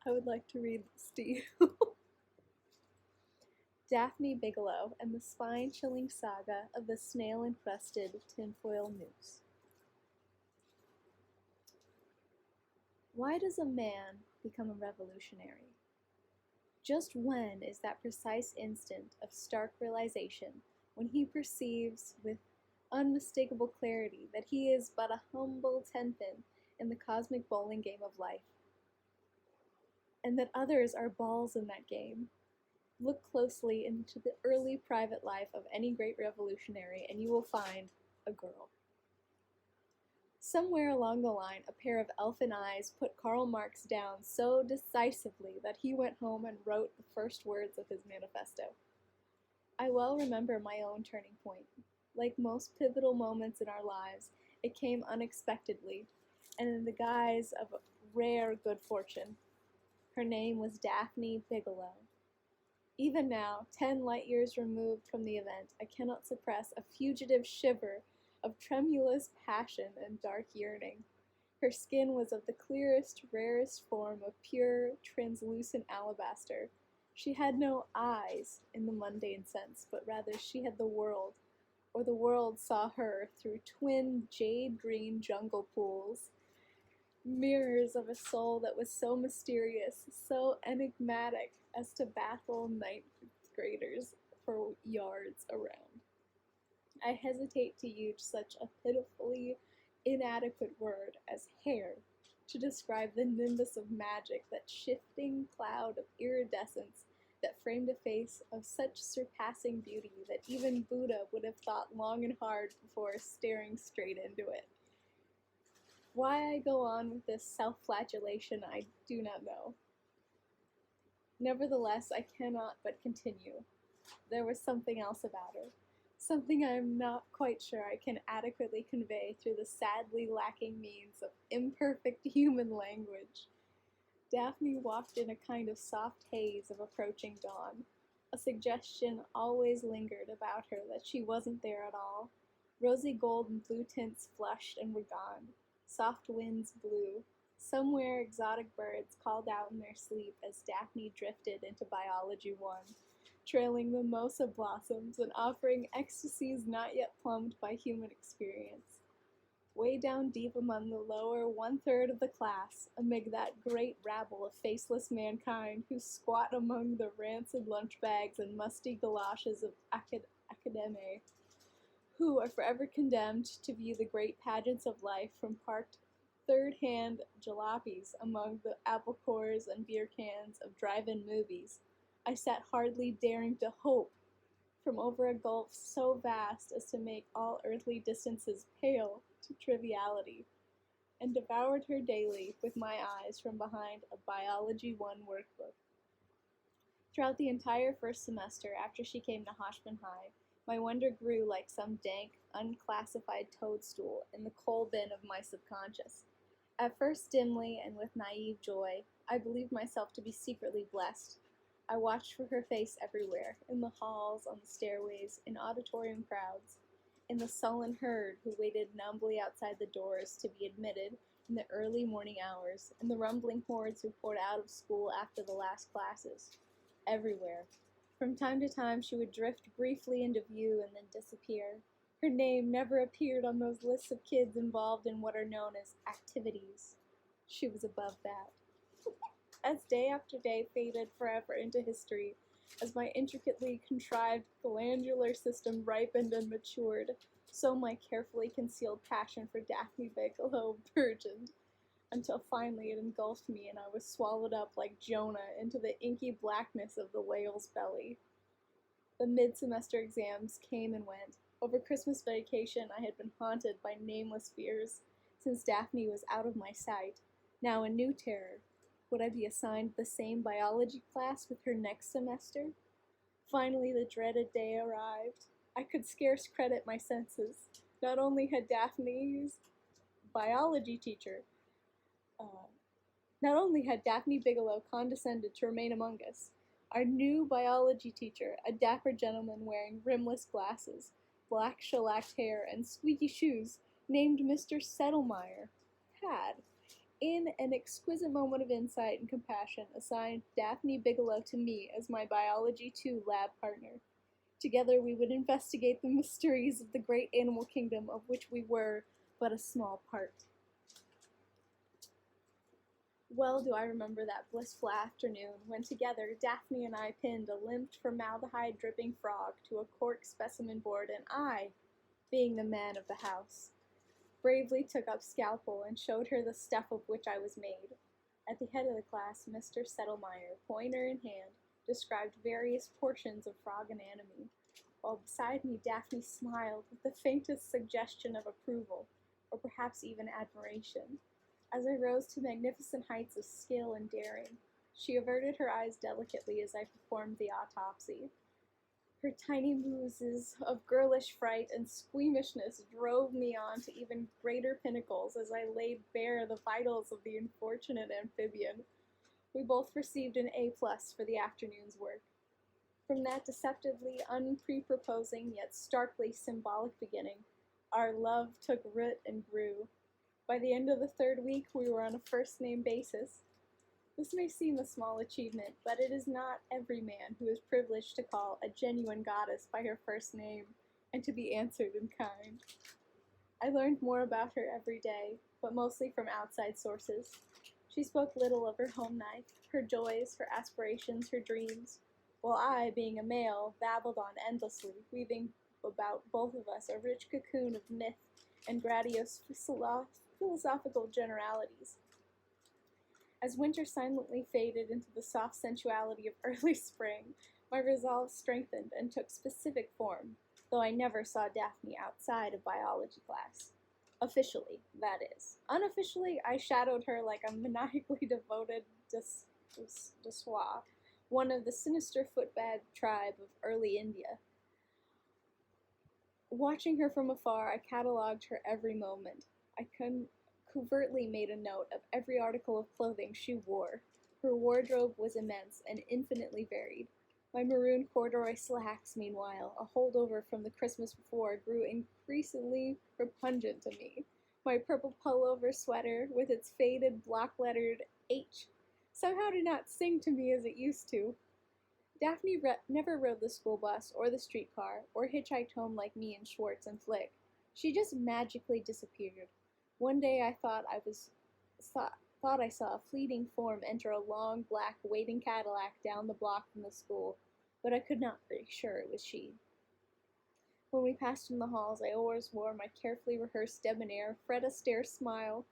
I would like to read this to you. Daphne Bigelow and the spine-chilling saga of the snail-encrusted tinfoil noose. Why does a man become a revolutionary? Just when is that precise instant of stark realization when he perceives with unmistakable clarity that he is but a humble tenpin in the cosmic bowling game of life, and that others are balls in that game? Look closely into the early private life of any great revolutionary, and you will find a girl. Somewhere along the line, a pair of elfin eyes put Karl Marx down so decisively that he went home and wrote the first words of his manifesto. I well remember my own turning point. Like most pivotal moments in our lives, it came unexpectedly, and in the guise of rare good fortune. Her name was Daphne Bigelow. Even now, 10 light years removed from the event, I cannot suppress a fugitive shiver of tremulous passion and dark yearning. Her skin was of the clearest, rarest form of pure, translucent alabaster. She had no eyes in the mundane sense, but rather she had the world, or the world saw her through twin jade-green jungle pools, mirrors of a soul that was so mysterious, so enigmatic as to baffle ninth graders for yards around. I hesitate to use such a pitifully inadequate word as hair to describe the nimbus of magic, that shifting cloud of iridescence that framed a face of such surpassing beauty that even Buddha would have thought long and hard before staring straight into it. Why I go on with this self-flagellation I do not know. Nevertheless, I cannot but continue. There was something else about her, something I am not quite sure I can adequately convey through the sadly lacking means of imperfect human language. Daphne walked in a kind of soft haze of approaching dawn. A suggestion always lingered about her that she wasn't there at all. Rosy gold and blue tints flushed and were gone. Soft winds blew. Somewhere exotic birds called out in their sleep as Daphne drifted into Biology 1, trailing mimosa blossoms and offering ecstasies not yet plumbed by human experience. Way down deep among the lower one-third of the class, amid that great rabble of faceless mankind who squat among the rancid lunch bags and musty galoshes of academe, who are forever condemned to view the great pageants of life from parked third-hand jalopies among the apple cores and beer cans of drive-in movies, I sat hardly daring to hope from over a gulf so vast as to make all earthly distances pale to triviality, and devoured her daily with my eyes from behind a Biology 1 workbook. Throughout the entire first semester after she came to Hoshman High, my wonder grew like some dank, unclassified toadstool in the coal bin of my subconscious. At first dimly and with naive joy, I believed myself to be secretly blessed. I watched for her face everywhere, in the halls, on the stairways, in auditorium crowds, in the sullen herd who waited numbly outside the doors to be admitted in the early morning hours, in the rumbling hordes who poured out of school after the last classes. Everywhere. From time to time she would drift briefly into view and then disappear. Her name never appeared on those lists of kids involved in what are known as activities. She was above that. As day after day faded forever into history, as my intricately contrived glandular system ripened and matured, so my carefully concealed passion for Daphne Bigelow burgeoned, until finally it engulfed me and I was swallowed up like Jonah into the inky blackness of the whale's belly. The mid-semester exams came and went. Over Christmas vacation I had been haunted by nameless fears, since Daphne was out of my sight. Now a new terror. Would I be assigned the same biology class with her next semester? Finally the dreaded day arrived. I could scarce credit my senses. Not only had Daphne's biology teacher Not only had Daphne Bigelow condescended to remain among us, our new biology teacher, a dapper gentleman wearing rimless glasses, black shellacked hair, and squeaky shoes, named Mr. Settlemeyer, had, in an exquisite moment of insight and compassion, assigned Daphne Bigelow to me as my Biology 2 lab partner. Together we would investigate the mysteries of the great animal kingdom of which we were but a small part. Well do I remember that blissful afternoon when together Daphne and I pinned a limped, formaldehyde-dripping frog to a cork specimen board, and I, being the man of the house, bravely took up scalpel and showed her the stuff of which I was made. At the head of the class, Mr. Settlemeyer, pointer in hand, described various portions of frog anatomy, while beside me Daphne smiled with the faintest suggestion of approval, or perhaps even admiration. As I rose to magnificent heights of skill and daring, she averted her eyes delicately as I performed the autopsy. Her tiny mooses of girlish fright and squeamishness drove me on to even greater pinnacles as I laid bare the vitals of the unfortunate amphibian. We both received an A+ for the afternoon's work. From that deceptively unpre-proposing yet starkly symbolic beginning, our love took root and grew. By the end of the third week, we were on a first-name basis. This may seem a small achievement, but it is not every man who is privileged to call a genuine goddess by her first name and to be answered in kind. I learned more about her every day, but mostly from outside sources. She spoke little of her home life, her joys, her aspirations, her dreams, while I, being a male, babbled on endlessly, weaving about both of us a rich cocoon of myth and grandiose philosophical generalities. As winter silently faded into the soft sensuality of early spring, my resolve strengthened and took specific form, though I never saw Daphne outside of biology class. Officially, that is. Unofficially, I shadowed her like a maniacally devoted Deswa, one of the sinister footpad tribe of early India. Watching her from afar, I catalogued her every moment. I covertly made a note of every article of clothing she wore. Her wardrobe was immense and infinitely varied. My maroon corduroy slacks, meanwhile, a holdover from the Christmas before, grew increasingly repugnant to me. My purple pullover sweater, with its faded block-lettered H, somehow did not sing to me as it used to. Daphne never rode the school bus or the streetcar, or hitchhiked home like me and Schwartz and Flick. She just magically disappeared. One day I thought I saw a fleeting form enter a long, black, waiting Cadillac down the block from the school, but I could not be sure it was she. When we passed in the halls, I always wore my carefully rehearsed debonair, Fred-Astaire smile,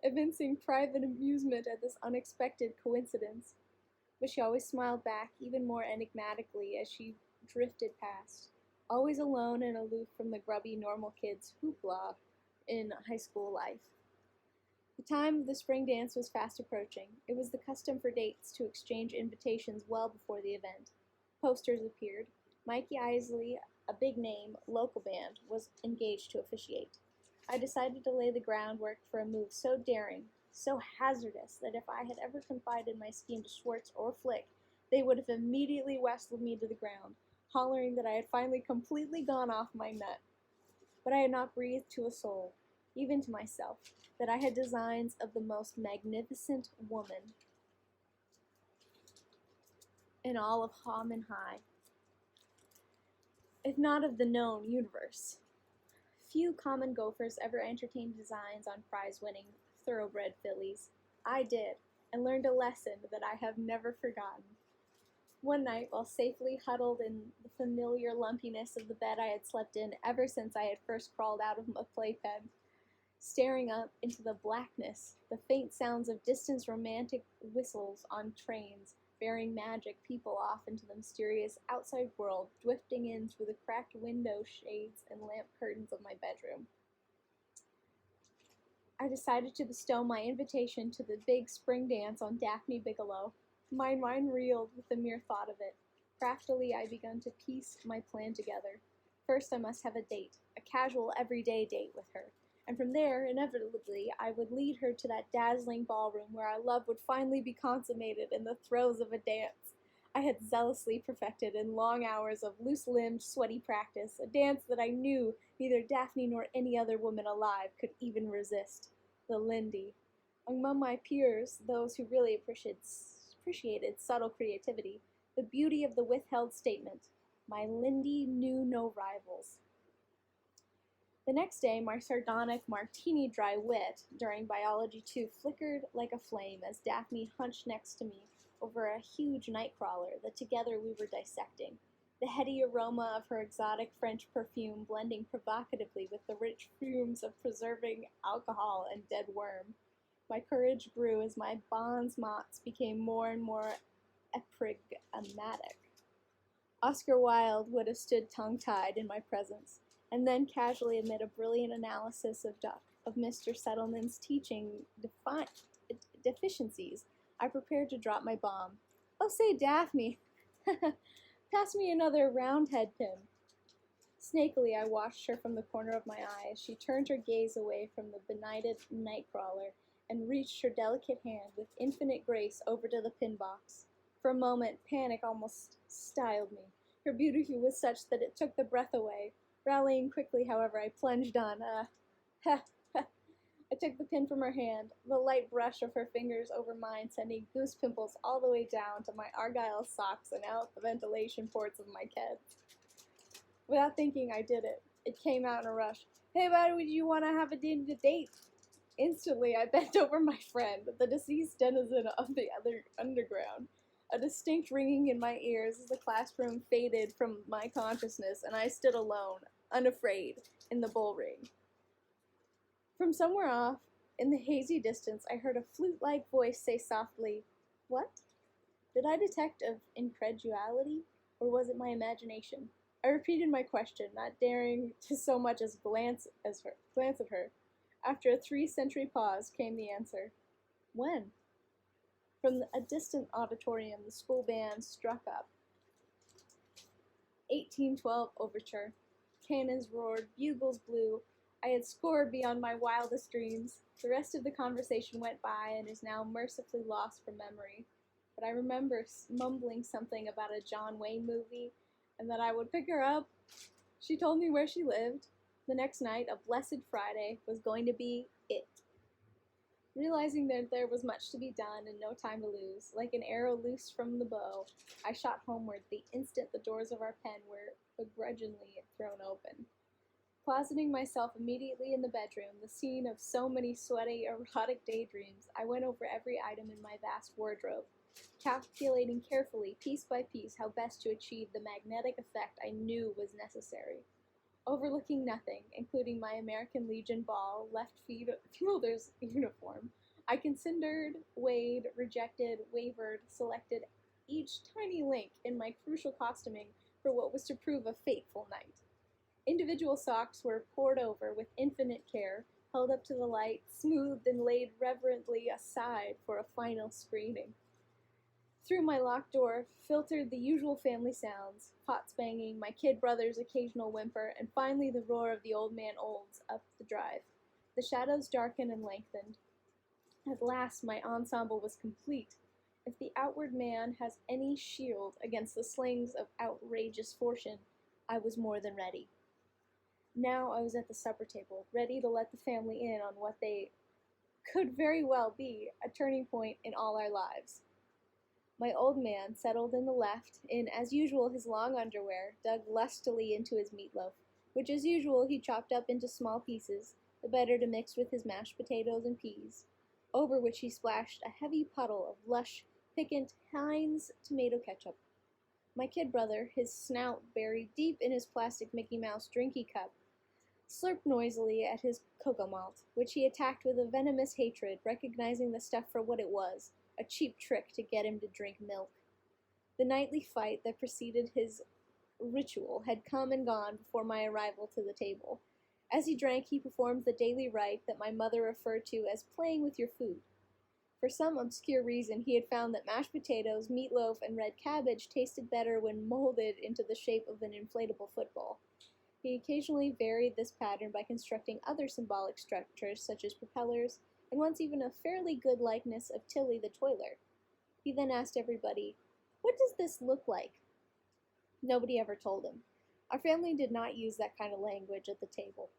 evincing private amusement at this unexpected coincidence. But she always smiled back, even more enigmatically, as she drifted past, always alone and aloof from the grubby normal kids' hoopla in high school life. The time of the spring dance was fast approaching. It was the custom for dates to exchange invitations well before the event. Posters appeared. Mikey Isley, a big name, local band, was engaged to officiate. I decided to lay the groundwork for a move so daring, so hazardous, that if I had ever confided my scheme to Schwartz or Flick, they would have immediately wrestled me to the ground, hollering that I had finally completely gone off my nut. But I had not breathed to a soul, even to myself, that I had designs of the most magnificent woman in all of Hom and High, if not of the known universe. Few common gophers ever entertained designs on prize-winning, thoroughbred fillies. I did, and learned a lesson that I have never forgotten. One night, while safely huddled in the familiar lumpiness of the bed I had slept in ever since I had first crawled out of my playpen, staring up into the blackness, the faint sounds of distant romantic whistles on trains, bearing magic people off into the mysterious outside world, drifting in through the cracked window shades and lamp curtains of my bedroom, I decided to bestow my invitation to the big spring dance on Daphne Bigelow. My mind reeled with the mere thought of it. Craftily, I began to piece my plan together. First, I must have a date, a casual, everyday date with her, and from there, inevitably, I would lead her to that dazzling ballroom where our love would finally be consummated in the throes of a dance I had zealously perfected in long hours of loose-limbed, sweaty practice, a dance that I knew neither Daphne nor any other woman alive could even resist. The Lindy. Among my peers, those who really appreciated subtle creativity, the beauty of the withheld statement, my Lindy knew no rivals. The next day, my sardonic martini dry wit during Biology 2 flickered like a flame as Daphne hunched next to me over a huge nightcrawler that together we were dissecting, the heady aroma of her exotic French perfume blending provocatively with the rich fumes of preserving alcohol and dead worm. My courage grew as my bonds mots became more and more epigrammatic. Oscar Wilde would have stood tongue-tied in my presence, and then casually amid a brilliant analysis of Mr. Settleman's teaching deficiencies, I prepared to drop my bomb. Oh, say, Daphne, pass me another roundhead pin. Snakily, I watched her from the corner of my eye as she turned her gaze away from the benighted nightcrawler and reached her delicate hand with infinite grace over to the pin box. For a moment, panic almost styled me. Her beauty was such that it took the breath away. Rallying quickly, however, I plunged on. I took the pin from her hand, the light brush of her fingers over mine sending goose pimples all the way down to my argyle socks and out the ventilation ports of my keds. Without thinking, I did it. It came out in a rush. Hey, buddy, would you want to have a date? Instantly, I bent over my friend, the deceased denizen of the other underground. A distinct ringing in my ears as the classroom faded from my consciousness, and I stood alone, unafraid, in the bull ring. From somewhere off, in the hazy distance, I heard a flute-like voice say softly, "What?" Did I detect of incredulity, or was it my imagination? I repeated my question, not daring to so much as glance at her. After a 3-century pause came the answer. When? From a distant auditorium, the school band struck up. 1812 Overture. Cannons roared, bugles blew. I had scored beyond my wildest dreams. The rest of the conversation went by and is now mercifully lost from memory. But I remember mumbling something about a John Wayne movie and that I would pick her up. She told me where she lived. The next night, a blessed Friday, was going to be it. Realizing that there was much to be done and no time to lose, like an arrow loosed from the bow, I shot homeward the instant the doors of our pen were begrudgingly thrown open. Closeting myself immediately in the bedroom, the scene of so many sweaty, erotic daydreams, I went over every item in my vast wardrobe, calculating carefully, piece by piece, how best to achieve the magnetic effect I knew was necessary. Overlooking nothing, including my American Legion ball left fielder's uniform, I considered, weighed, rejected, wavered, selected each tiny link in my crucial costuming for what was to prove a fateful night. Individual socks were pored over with infinite care, held up to the light, smoothed and laid reverently aside for a final screening. Through my locked door filtered the usual family sounds, pots banging, my kid brother's occasional whimper, and finally the roar of the old man Olds up the drive. The shadows darkened and lengthened. At last my ensemble was complete. If the outward man has any shield against the slings of outrageous fortune, I was more than ready. Now I was at the supper table, ready to let the family in on what they could very well be a turning point in all our lives. My old man, settled in the left, in, as usual, his long underwear, dug lustily into his meatloaf, which, as usual, he chopped up into small pieces, the better to mix with his mashed potatoes and peas, over which he splashed a heavy puddle of lush, piquant Heinz tomato ketchup. My kid brother, his snout buried deep in his plastic Mickey Mouse drinky cup, slurped noisily at his cocoa malt, which he attacked with a venomous hatred, recognizing the stuff for what it was, a cheap trick to get him to drink milk. The nightly fight that preceded his ritual had come and gone before my arrival to the table. As he drank, he performed the daily rite that my mother referred to as playing with your food. For some obscure reason, he had found that mashed potatoes, meatloaf, and red cabbage tasted better when molded into the shape of an inflatable football. He occasionally varied this pattern by constructing other symbolic structures, such as propellers, and once even a fairly good likeness of Tilly the toiler. He then asked everybody, "What does this look like?" Nobody ever told him. Our family did not use that kind of language at the table.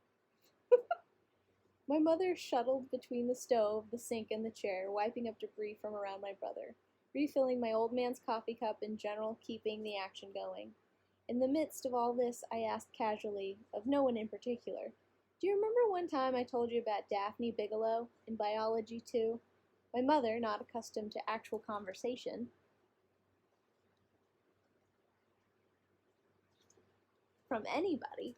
My mother shuttled between the stove, the sink, and the chair, wiping up debris from around my brother, refilling my old man's coffee cup, in general keeping the action going. In the midst of all this, I asked casually, of no one in particular, "Do you remember one time I told you about Daphne Bigelow in Biology 2? My mother, not accustomed to actual conversation from anybody,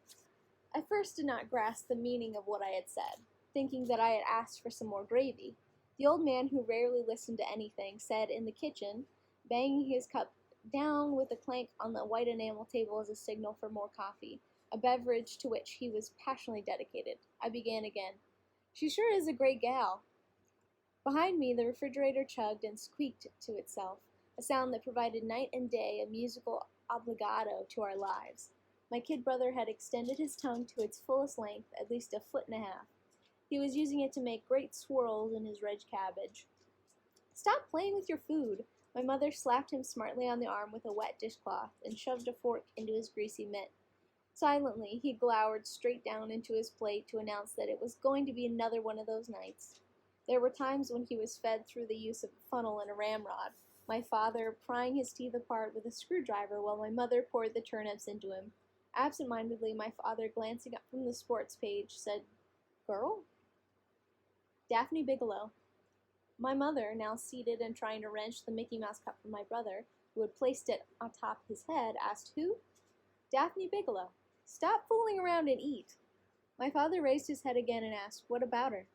at first did not grasp the meaning of what I had said, thinking that I had asked for some more gravy. The old man, who rarely listened to anything, said in the kitchen, banging his cup down with a clank on the white enamel table as a signal for more coffee, a beverage to which he was passionately dedicated. I began again. "She sure is a great gal." Behind me, the refrigerator chugged and squeaked to itself, a sound that provided night and day a musical obligato to our lives. My kid brother had extended his tongue to its fullest length, at least a foot and a half. He was using it to make great swirls in his red cabbage. "Stop playing with your food." My mother slapped him smartly on the arm with a wet dishcloth and shoved a fork into his greasy mitt. Silently, he glowered straight down into his plate to announce that it was going to be another one of those nights. There were times when he was fed through the use of a funnel and a ramrod, my father prying his teeth apart with a screwdriver while my mother poured the turnips into him. Absent-mindedly, my father, glancing up from the sports page, said, "Girl?" "Daphne Bigelow." My mother, now seated and trying to wrench the Mickey Mouse cup from my brother, who had placed it atop his head, asked, "Who?" "Daphne Bigelow." "Stop fooling around and eat." My father raised his head again and asked, "What about her?"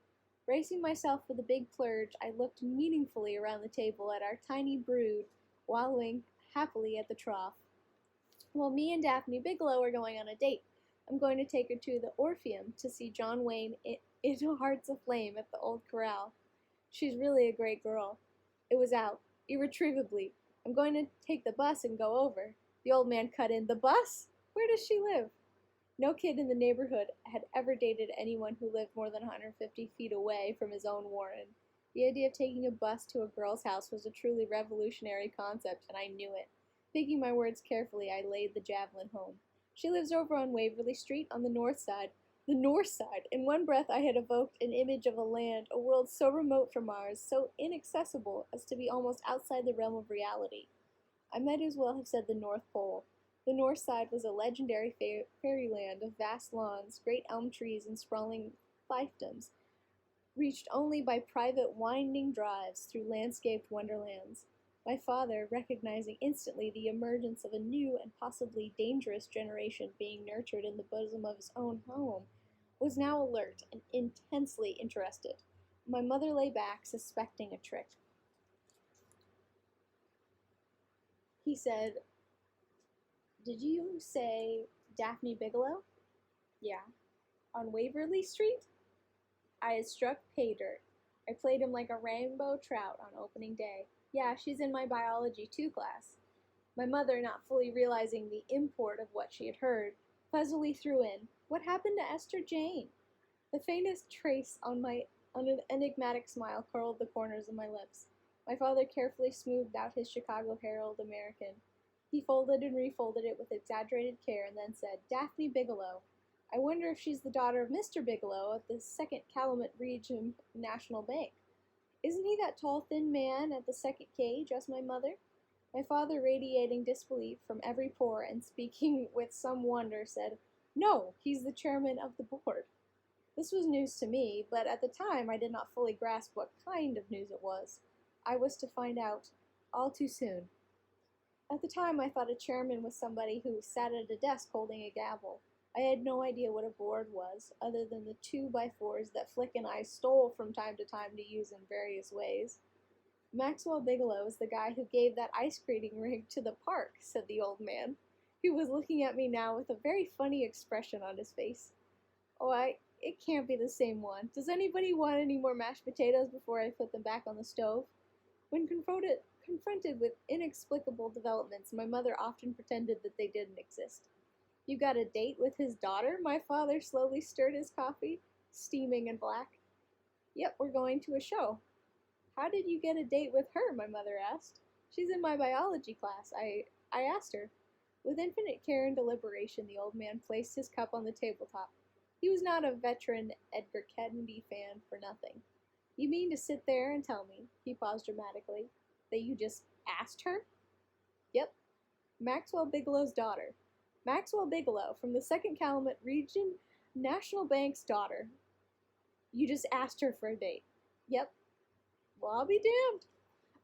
Bracing myself for the big plurge, I looked meaningfully around the table at our tiny brood, wallowing happily at the trough. "Well, me and Daphne Bigelow are going on a date. I'm going to take her to the Orpheum to see John Wayne in Hearts Aflame at the Old Corral. She's really a great girl." It was out, irretrievably. "I'm going to take the bus and go over." The old man cut in, "The bus? Where does she live?" No kid in the neighborhood had ever dated anyone who lived more than 150 feet away from his own warren. The idea of taking a bus to a girl's house was a truly revolutionary concept, and I knew it. Picking my words carefully, I laid the javelin home. "She lives over on Waverly Street on the north side." The north side! In one breath I had evoked an image of a land, a world so remote from ours, so inaccessible as to be almost outside the realm of reality. I might as well have said the North Pole. The north side was a legendary fairyland of vast lawns, great elm trees, and sprawling fiefdoms, reached only by private winding drives through landscaped wonderlands. My father, recognizing instantly the emergence of a new and possibly dangerous generation being nurtured in the bosom of his own home, was now alert and intensely interested. My mother lay back, suspecting a trick. He said, "Did you say Daphne Bigelow?" "Yeah." "On Waverly Street?" I had struck pay dirt. I played him like a rainbow trout on opening day. "Yeah, she's in my Biology 2 class." My mother, not fully realizing the import of what she had heard, fuzzily threw in, "What happened to Esther Jane?" The faintest trace on an enigmatic smile curled the corners of my lips. My father carefully smoothed out his Chicago Herald American. He folded and refolded it with exaggerated care and then said, "Daphne Bigelow. I wonder if she's the daughter of Mr. Bigelow at the Second Calumet Region National Bank." "Isn't he that tall, thin man at the second cage?" asked my mother. My father, radiating disbelief from every pore and speaking with some wonder, said, "No, he's the chairman of the board." This was news to me, but at the time I did not fully grasp what kind of news it was. I was to find out all too soon. At the time I thought a chairman was somebody who sat at a desk holding a gavel. I had no idea what a board was, other than the 2x4s that Flick and I stole from time to time to use in various ways. "Maxwell Bigelow is the guy who gave that ice skating rink to the park," said the old man, who was looking at me now with a very funny expression on his face. "Oh, it can't be the same one. Does anybody want any more mashed potatoes before I put them back on the stove?" When confronted with inexplicable developments, my mother often pretended that they didn't exist. "You got a date with his daughter?" My father slowly stirred his coffee, steaming and black. "Yep, we're going to a show." "How did you get a date with her?" my mother asked. "She's in my biology class. I asked her." With infinite care and deliberation, the old man placed his cup on the tabletop. He was not a veteran Edgar Kennedy fan for nothing. You mean to sit there and tell me, he paused dramatically, that you just asked her? Yep, Maxwell Bigelow's daughter. Maxwell Bigelow, from the 2nd Calumet Region National Bank's daughter. You just asked her for a date. Yep. Well, I'll be damned.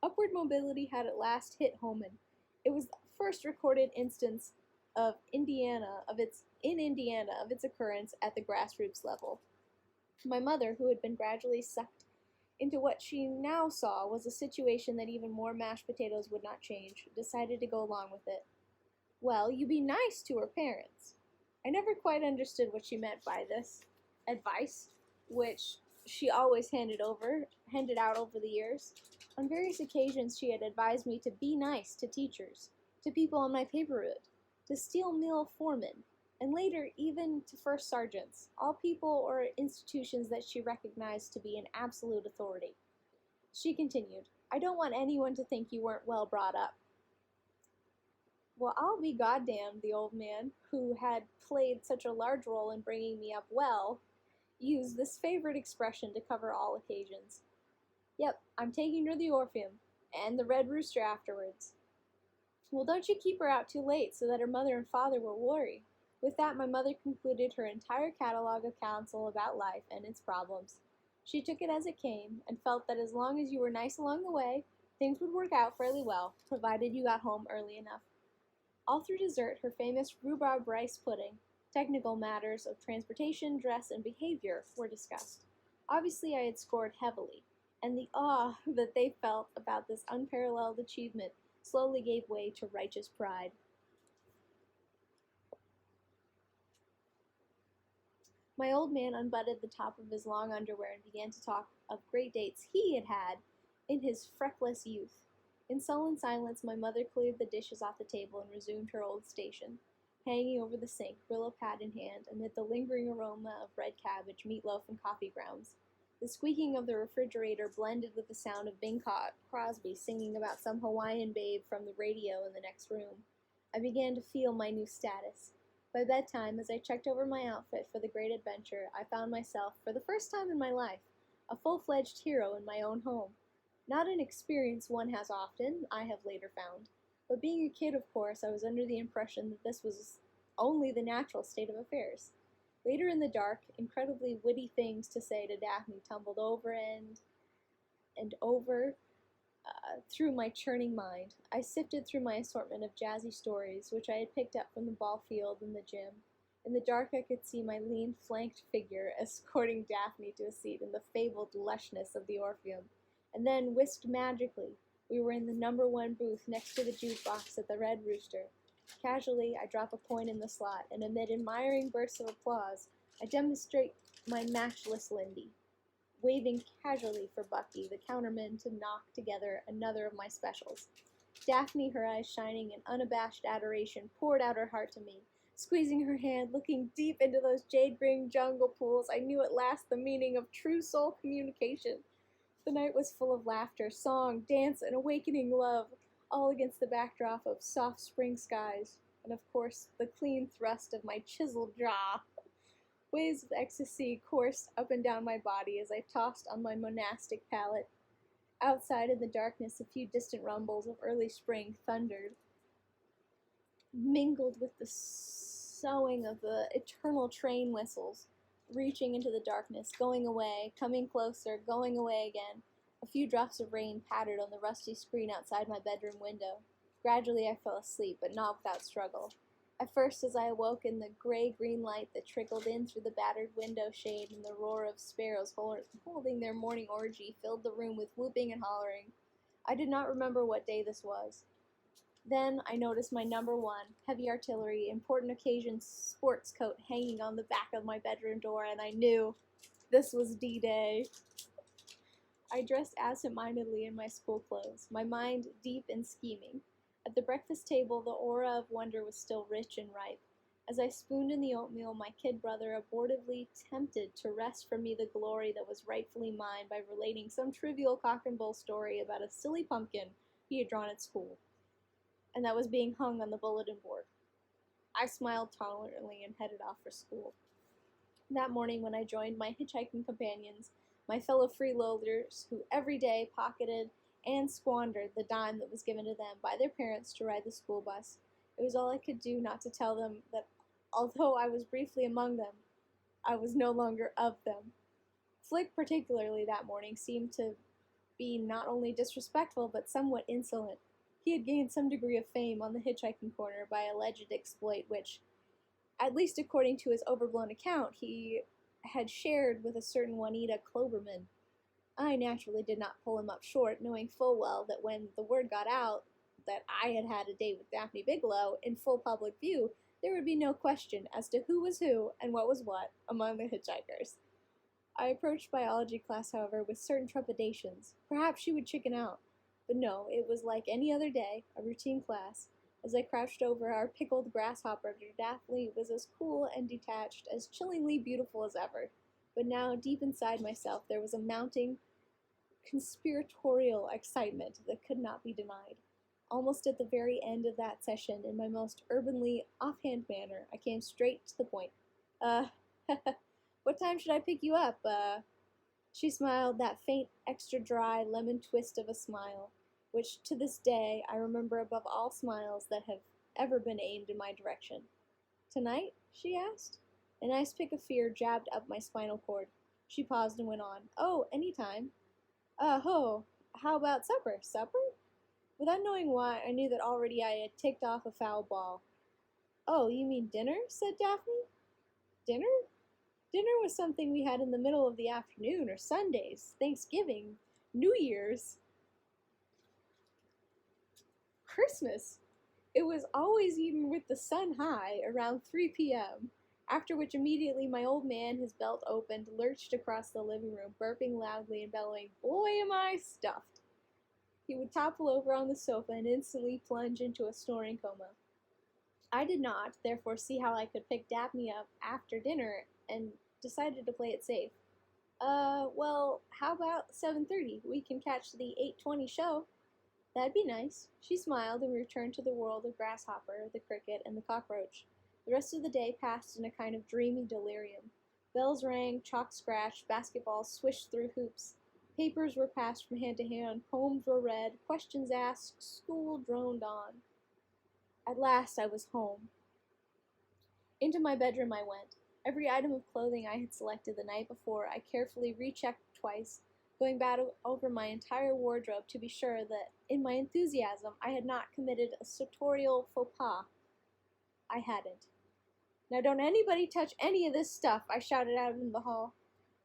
Upward mobility had at last hit Holman. It was the first recorded instance of Indiana of its occurrence at the grassroots level. My mother, who had been gradually sucked into what she now saw was a situation that even more mashed potatoes would not change, decided to go along with it. Well, you be nice to her parents. I never quite understood what she meant by this advice, which she always handed out over the years. On various occasions she had advised me to be nice to teachers, to people on my paper route, to steel mill foremen, and later even to first sergeants, all people or institutions that she recognized to be an absolute authority. She continued, I don't want anyone to think you weren't well brought up. Well, I'll be goddamned, the old man, who had played such a large role in bringing me up well, used this favorite expression to cover all occasions. Yep, I'm taking her to the Orpheum, and the Red Rooster afterwards. Well, don't you keep her out too late so that her mother and father will worry. With that, my mother concluded her entire catalog of counsel about life and its problems. She took it as it came, and felt that as long as you were nice along the way, things would work out fairly well, provided you got home early enough. All through dessert, her famous rhubarb rice pudding, technical matters of transportation, dress, and behavior were discussed. Obviously, I had scored heavily, and the awe that they felt about this unparalleled achievement slowly gave way to righteous pride. My old man unbuttoned the top of his long underwear and began to talk of great dates he had had in his freckless youth. In sullen silence, my mother cleared the dishes off the table and resumed her old station, hanging over the sink, Brillo pad in hand, amid the lingering aroma of red cabbage, meatloaf, and coffee grounds. The squeaking of the refrigerator blended with the sound of Bing Crosby singing about some Hawaiian babe from the radio in the next room. I began to feel my new status. By bedtime, as I checked over my outfit for the great adventure, I found myself, for the first time in my life, a full-fledged hero in my own home. Not an experience one has often, I have later found. But being a kid, of course, I was under the impression that this was only the natural state of affairs. Later in the dark, incredibly witty things to say to Daphne tumbled over and over through my churning mind. I sifted through my assortment of jazzy stories, which I had picked up from the ball field and the gym. In the dark, I could see my lean, flanked figure escorting Daphne to a seat in the fabled lushness of the Orpheum. And then, whisked magically, we were in the #1 booth next to the jukebox at the Red Rooster. Casually, I drop a coin in the slot, and amid admiring bursts of applause, I demonstrate my matchless Lindy, waving casually for Bucky, the counterman, to knock together another of my specials. Daphne, her eyes shining in unabashed adoration, poured out her heart to me. Squeezing her hand, looking deep into those jade-green jungle pools, I knew at last the meaning of true soul communication. The night was full of laughter, song, dance, and awakening love, all against the backdrop of soft spring skies, and of course, the clean thrust of my chiseled jaw. Waves of ecstasy coursed up and down my body as I tossed on my monastic pallet. Outside in the darkness, a few distant rumbles of early spring thundered, mingled with the soughing of the eternal train whistles, reaching into the darkness, going away, coming closer, going away again. A few drops of rain pattered on the rusty screen outside my bedroom window. Gradually I fell asleep, but not without struggle. At first, as I awoke in the gray-green light that trickled in through the battered window shade and the roar of sparrows holding their morning orgy filled the room with whooping and hollering. I did not remember what day this was. Then I noticed my #1, heavy artillery, important occasion sports coat hanging on the back of my bedroom door, and I knew this was D-Day. I dressed absent-mindedly in my school clothes, my mind deep in scheming. At the breakfast table, the aura of wonder was still rich and ripe. As I spooned in the oatmeal, my kid brother abortively tempted to wrest from me the glory that was rightfully mine by relating some trivial cock-and-bull story about a silly pumpkin he had drawn at school, and that was being hung on the bulletin board. I smiled tolerantly and headed off for school. That morning when I joined my hitchhiking companions, my fellow freeloaders who every day pocketed and squandered the dime that was given to them by their parents to ride the school bus, it was all I could do not to tell them that although I was briefly among them, I was no longer of them. Flick, particularly that morning, seemed to be not only disrespectful but somewhat insolent. He had gained some degree of fame on the hitchhiking corner by alleged exploit which, at least according to his overblown account, he had shared with a certain Juanita Kloberman. I naturally did not pull him up short, knowing full well that when the word got out that I had had a date with Daphne Bigelow in full public view, there would be no question as to who was who and what was what among the hitchhikers. I approached biology class, however, with certain trepidations. Perhaps she would chicken out. But no, it was like any other day, a routine class. As I crouched over our pickled grasshopper, Daphne was as cool and detached, as chillingly beautiful as ever. But now, deep inside myself, there was a mounting, conspiratorial excitement that could not be denied. Almost at the very end of that session, in my most urbanly offhand manner, I came straight to the point. What time should I pick you up? She smiled, that faint, extra dry lemon twist of a smile, which to this day I remember above all smiles that have ever been aimed in my direction. Tonight? She asked. An ice pick of fear jabbed up my spinal cord. She paused and went on. Oh, any time. How about supper? Supper? Without knowing why, I knew that already I had ticked off a foul ball. Oh, you mean dinner? Said Daphne. Dinner? Dinner was something we had in the middle of the afternoon, or Sundays, Thanksgiving, New Year's, Christmas. It was always eaten with the sun high, around 3 p.m., after which immediately my old man, his belt opened, lurched across the living room, burping loudly and bellowing, "Boy, am I stuffed!" He would topple over on the sofa and instantly plunge into a snoring coma. I did not, therefore, see how I could pick Daphne up after dinner and decided to play it safe. Well, how about 7:30? We can catch the 8:20 show. That'd be nice. She smiled and returned to the world of Grasshopper, the cricket, and the cockroach. The rest of the day passed in a kind of dreamy delirium. Bells rang, chalk scratched, basketballs swished through hoops. Papers were passed from hand to hand, poems were read, questions asked, school droned on. At last I was home. Into my bedroom I went. Every item of clothing I had selected the night before I carefully rechecked twice, going back over my entire wardrobe to be sure that, in my enthusiasm, I had not committed a sartorial faux pas. I hadn't. Now don't anybody touch any of this stuff, I shouted out in the hall.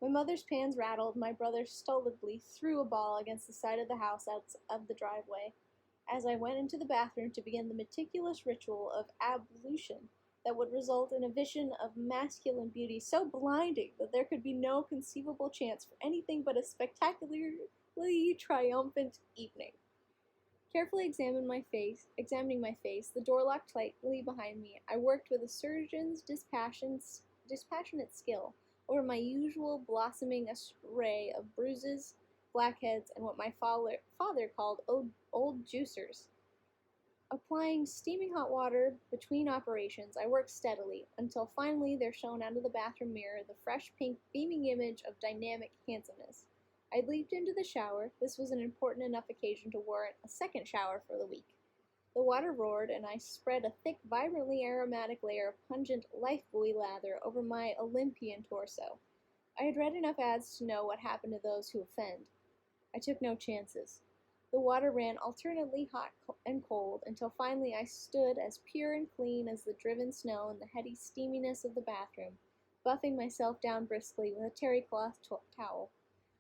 My mother's pans rattled, my brother stolidly threw a ball against the side of the house out of the driveway. As I went into the bathroom to begin the meticulous ritual of ablution that would result in a vision of masculine beauty so blinding that there could be no conceivable chance for anything but a spectacularly triumphant evening. Carefully examining my face, the door locked tightly behind me, I worked with a surgeon's dispassionate skill over my usual blossoming array of bruises, blackheads, and what my father called old juicers. Applying steaming hot water between operations, I worked steadily, until finally there shone out of the bathroom mirror the fresh pink beaming image of dynamic handsomeness. I leaped into the shower. This was an important enough occasion to warrant a second shower for the week. The water roared, and I spread a thick, vibrantly aromatic layer of pungent, life-buoy lather over my Olympian torso. I had read enough ads to know what happened to those who offend. I took no chances. The water ran alternately hot and cold, until finally I stood as pure and clean as the driven snow in the heady steaminess of the bathroom, buffing myself down briskly with a terry cloth towel.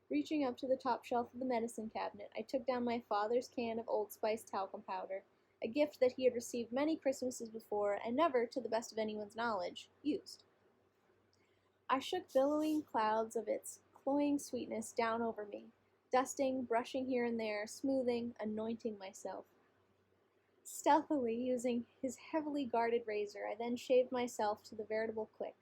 Reaching up to the top shelf of the medicine cabinet, I took down my father's can of Old Spice talcum powder, a gift that he had received many Christmases before and never, to the best of anyone's knowledge, used. I shook billowing clouds of its cloying sweetness down over me, dusting, brushing here and there, smoothing, anointing myself. Stealthily using his heavily guarded razor, I then shaved myself to the veritable quick.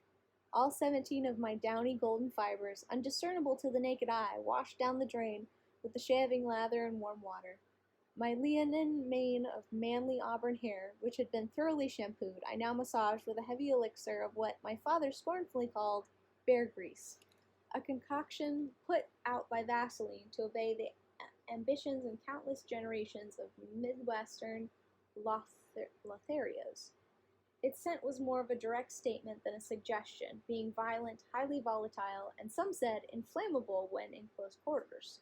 All 17 of my downy golden fibers, undiscernible to the naked eye, washed down the drain with the shaving lather and warm water. My leonine mane of manly auburn hair, which had been thoroughly shampooed, I now massaged with a heavy elixir of what my father scornfully called bear grease, a concoction put out by Vaseline to obey the ambitions and countless generations of Midwestern Lotharios. Its scent was more of a direct statement than a suggestion, being violent, highly volatile, and some said inflammable when in close quarters.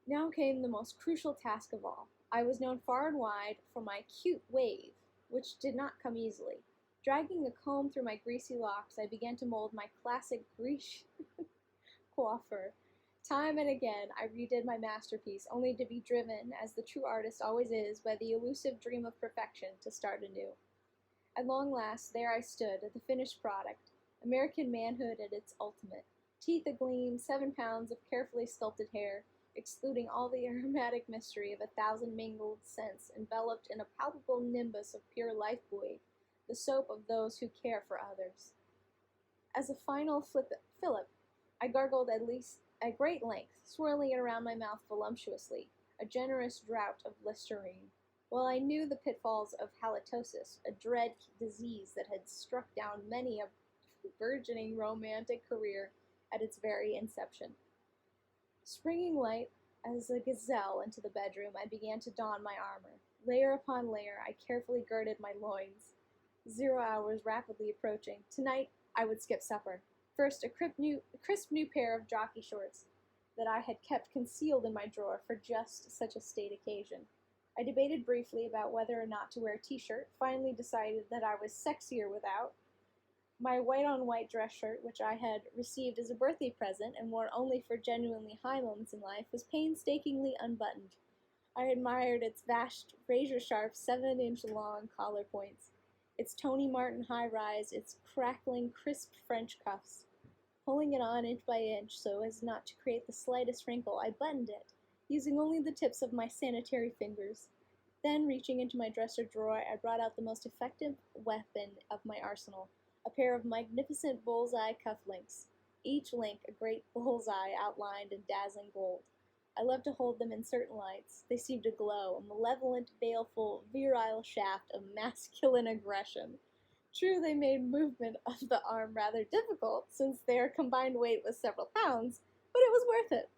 Now came the most crucial task of all. I was known far and wide for my cute wave, which did not come easily. Dragging a comb through my greasy locks, I began to mold my classic Greece coiffure. Time and again, I redid my masterpiece, only to be driven, as the true artist always is, by the elusive dream of perfection to start anew. At long last, there I stood, the finished product, American manhood at its ultimate. Teeth agleam, 7 pounds of carefully sculpted hair, excluding all the aromatic mystery of 1,000 mingled scents, enveloped in a palpable nimbus of pure lifebuoy, the soap of those who care for others. As a final fillip, I gargled at great length, swirling it around my mouth voluptuously, a generous draught of Listerine. While I knew the pitfalls of halitosis, a dread disease that had struck down many a burgeoning romantic career at its very inception. Springing light as a gazelle into the bedroom, I began to don my armor. Layer upon layer, I carefully girded my loins. 0 hour was rapidly approaching. Tonight, I would skip supper. First, a crisp new pair of jockey shorts that I had kept concealed in my drawer for just such a state occasion. I debated briefly about whether or not to wear a t-shirt, finally decided that I was sexier without. My white-on-white dress shirt, which I had received as a birthday present and worn only for genuinely high moments in life, was painstakingly unbuttoned. I admired its vast, razor-sharp, 7-inch-long collar points, its Tony Martin high-rise, its crackling, crisp French cuffs. Pulling it on inch by inch so as not to create the slightest wrinkle, I buttoned it, using only the tips of my sanitary fingers. Then, reaching into my dresser drawer, I brought out the most effective weapon of my arsenal, a pair of magnificent bullseye cufflinks, each link a great bullseye outlined in dazzling gold. I loved to hold them in certain lights. They seemed to glow, a malevolent, baleful, virile shaft of masculine aggression. True, they made movement of the arm rather difficult, since their combined weight was several pounds, but it was worth it.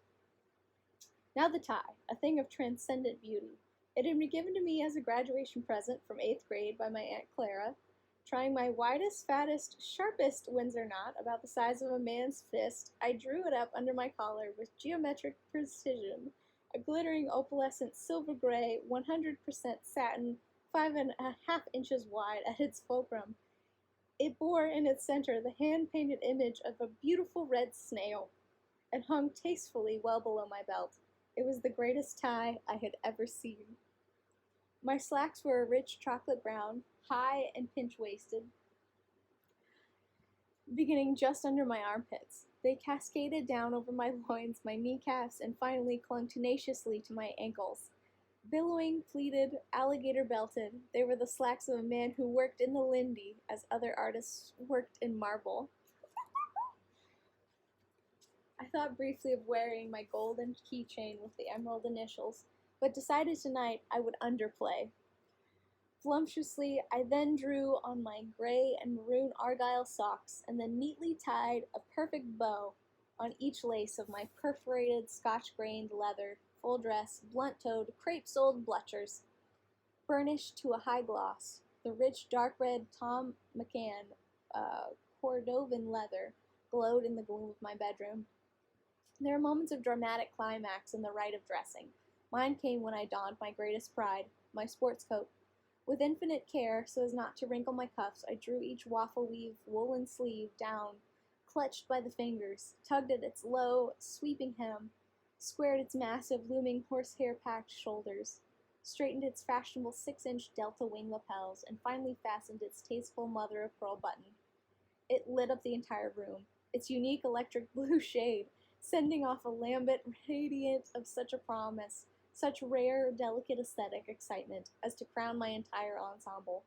Now the tie, a thing of transcendent beauty. It had been given to me as a graduation present from 8th grade by my Aunt Clara. Trying my widest, fattest, sharpest Windsor knot, about the size of a man's fist, I drew it up under my collar with geometric precision, a glittering opalescent silver-gray, 100% satin, 5.5 inches wide at its fulcrum. It bore in its center the hand-painted image of a beautiful red snail, and hung tastefully well below my belt. It was the greatest tie I had ever seen. My slacks were a rich chocolate brown, high and pinch-waisted, beginning just under my armpits. They cascaded down over my loins, my kneecaps, and finally clung tenaciously to my ankles. Billowing, pleated, alligator-belted, they were the slacks of a man who worked in the Lindy as other artists worked in marble. I thought briefly of wearing my golden keychain with the emerald initials, but decided tonight I would underplay. Voluptuously, I then drew on my gray and maroon argyle socks, and then neatly tied a perfect bow on each lace of my perforated Scotch-grained leather, full-dress, blunt-toed, crepe-soled bluchers, burnished to a high gloss. The rich dark red Tom McCann Cordovan leather glowed in the gloom of my bedroom. There are moments of dramatic climax in the rite of dressing. Mine came when I donned my greatest pride, my sports coat. With infinite care, so as not to wrinkle my cuffs, I drew each waffle-weave woolen sleeve down, clutched by the fingers, tugged at its low, sweeping hem, squared its massive, looming horsehair-packed shoulders, straightened its fashionable 6-inch delta wing lapels, and finally fastened its tasteful mother-of-pearl button. It lit up the entire room, its unique electric blue shade, sending off a lambent radiant of such a promise, such rare, delicate aesthetic excitement as to crown my entire ensemble.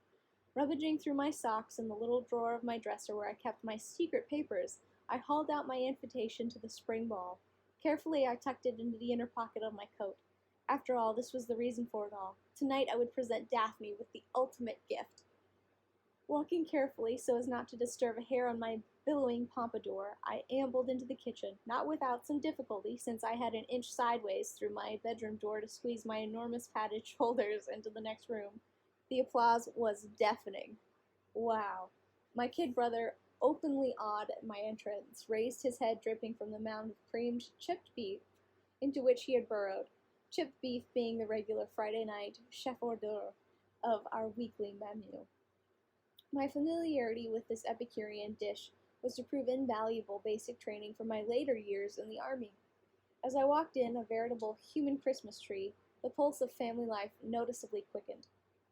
Rummaging through my socks in the little drawer of my dresser where I kept my secret papers, I hauled out my invitation to the spring ball. Carefully, I tucked it into the inner pocket of my coat. After all, this was the reason for it all. Tonight I would present Daphne with the ultimate gift. Walking carefully so as not to disturb a hair on my billowing pompadour, I ambled into the kitchen, not without some difficulty, since I had an inch sideways through my bedroom door to squeeze my enormous padded shoulders into the next room. The applause was deafening. Wow. My kid brother, openly awed at my entrance, raised his head dripping from the mound of creamed chipped beef into which he had burrowed, chipped beef being the regular Friday night chef hors d'oeuvre of our weekly menu. My familiarity with this Epicurean dish was to prove invaluable basic training for my later years in the army. As I walked in, a veritable human Christmas tree, the pulse of family life noticeably quickened.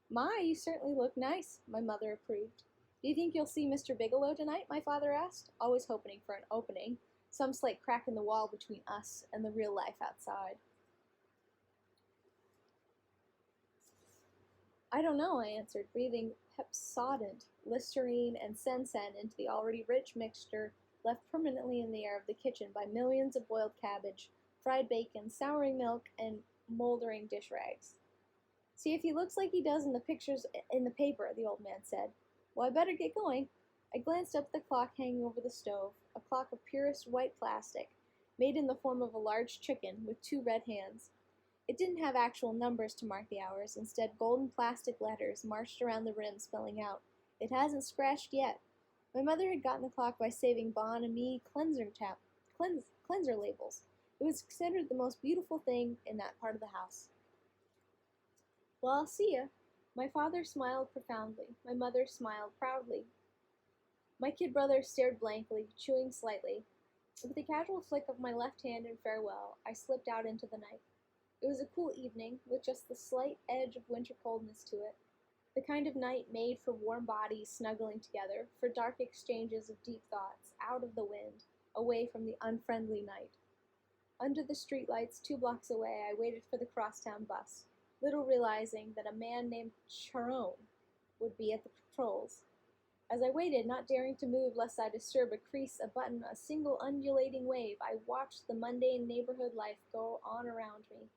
"My, you certainly look nice," my mother approved. "Do you think you'll see Mr. Bigelow tonight?" my father asked, always hoping for an opening, some slight crack in the wall between us and the real life outside. "I don't know," I answered, breathing pepsodent, Listerine, and Sen-Sen into the already rich mixture left permanently in the air of the kitchen by millions of boiled cabbage, fried bacon, souring milk, and moldering dish rags. "See if he looks like he does in the pictures in the paper," the old man said. "Well, I better get going." I glanced up at the clock hanging over the stove, a clock of purest white plastic, made in the form of a large chicken with two red hands. It didn't have actual numbers to mark the hours, instead golden plastic letters marched around the rim spelling out, "It hasn't scratched yet." My mother had gotten the clock by saving Bon and Me cleanser labels. It was considered the most beautiful thing in that part of the house. "Well, I'll see ya." My father smiled profoundly. My mother smiled proudly. My kid brother stared blankly, chewing slightly. With a casual flick of my left hand in farewell, I slipped out into the night. It was a cool evening, with just the slight edge of winter coldness to it. The kind of night made for warm bodies snuggling together, for dark exchanges of deep thoughts, out of the wind, away from the unfriendly night. Under the streetlights 2 blocks away, I waited for the crosstown bus, little realizing that a man named Charon would be at the patrols. As I waited, not daring to move lest I disturb a crease, a button, a single undulating wave, I watched the mundane neighborhood life go on around me.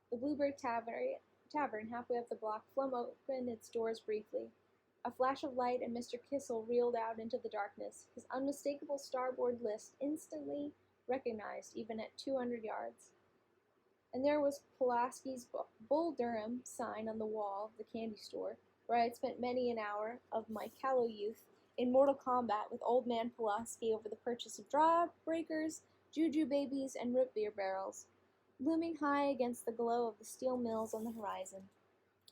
The Bluebird Tavern, halfway up the block, flung open its doors briefly. A flash of light, and Mr. Kissel reeled out into the darkness, his unmistakable starboard list instantly recognized even at 200 yards. And there was Pulaski's Bull Durham sign on the wall of the candy store, where I had spent many an hour of my callow youth in mortal combat with old man Pulaski over the purchase of drawbreakers, juju babies, and root beer barrels, looming high against the glow of the steel mills on the horizon.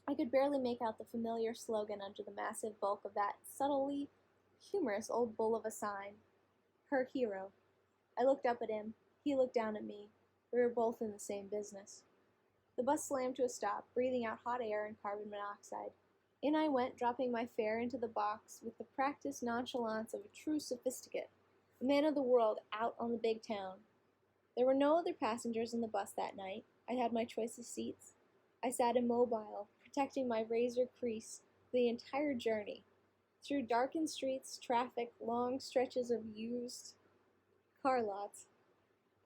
I could barely make out the familiar slogan under the massive bulk of that subtly humorous old bull of a sign. Her hero. I looked up at him. He looked down at me. We were both in the same business. The bus slammed to a stop, breathing out hot air and carbon monoxide. In I went, dropping my fare into the box with the practiced nonchalance of a true sophisticate, a man of the world out on the big town. There were no other passengers in the bus that night. I had my choice of seats. I sat immobile, protecting my razor crease the entire journey. Through darkened streets, traffic, long stretches of used car lots,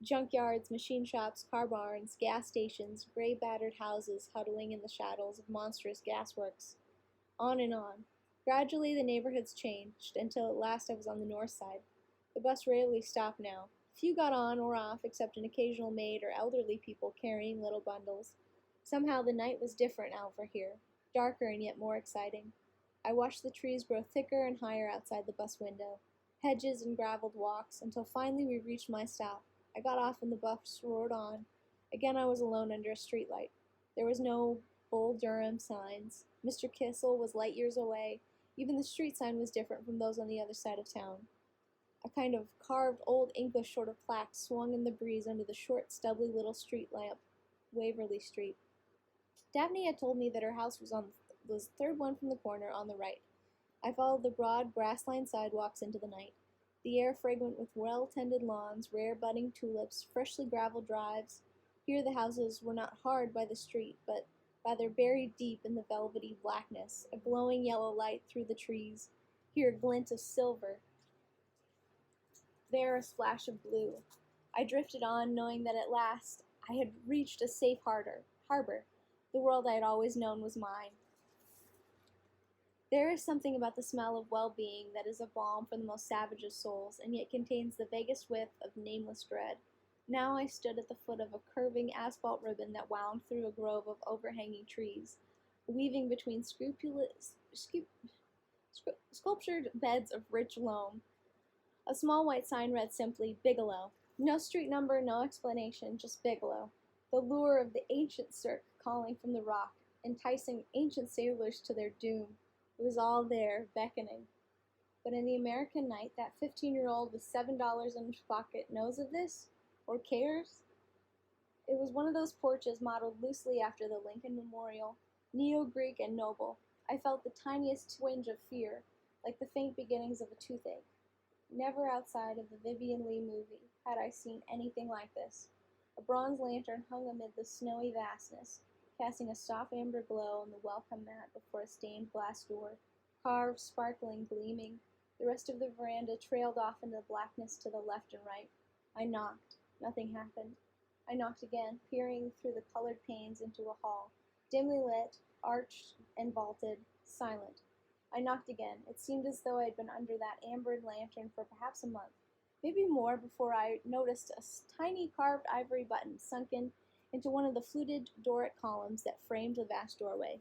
junkyards, machine shops, car barns, gas stations, gray battered houses huddling in the shadows of monstrous gasworks. On and on. Gradually the neighborhoods changed, until at last I was on the north side. The bus rarely stopped now. Few got on or off except an occasional maid or elderly people carrying little bundles. Somehow the night was different over here, darker and yet more exciting. I watched the trees grow thicker and higher outside the bus window, hedges and graveled walks, until finally we reached my stop. I got off and the bus roared on. Again I was alone under a streetlight. There was no Bull Durham signs. Mr. Kissel was light years away. Even the street sign was different from those on the other side of town. A kind of carved old English sort of plaque swung in the breeze under the short, stubbly little street lamp, Waverly Street. Daphne had told me that her house was the third one from the corner on the right. I followed the broad, grass-lined sidewalks into the night, the air fragrant with well-tended lawns, rare budding tulips, freshly graveled drives. Here the houses were not hard by the street, but rather buried deep in the velvety blackness, a glowing yellow light through the trees, here a glint of silver, there a splash of blue. I drifted on, knowing that at last I had reached a safe harbor. The world I had always known was mine. There is something about the smell of well-being that is a balm for the most savage of souls, and yet contains the vaguest whiff of nameless dread. Now I stood at the foot of a curving asphalt ribbon that wound through a grove of overhanging trees, weaving between sculptured beds of rich loam. A small white sign read simply, Bigelow. No street number, no explanation, just Bigelow. The lure of the ancient cirque calling from the rock, enticing ancient sailors to their doom. It was all there, beckoning. But in the American night, that 15-year-old with $7 in his pocket knows of this? Or cares? It was one of those porches modeled loosely after the Lincoln Memorial, neo-Greek and noble. I felt the tiniest twinge of fear, like the faint beginnings of a toothache. Never outside of the Vivien Leigh movie had I seen anything like this. A bronze lantern hung amid the snowy vastness, casting a soft amber glow on the welcome mat before a stained glass door, carved, sparkling, gleaming. The rest of the veranda trailed off into the blackness to the left and right. I knocked. Nothing happened. I knocked again, peering through the colored panes into a hall, dimly lit, arched and vaulted, silent. I knocked again. It seemed as though I had been under that ambered lantern for perhaps a month, maybe more, before I noticed a tiny carved ivory button sunken into one of the fluted Doric columns that framed the vast doorway.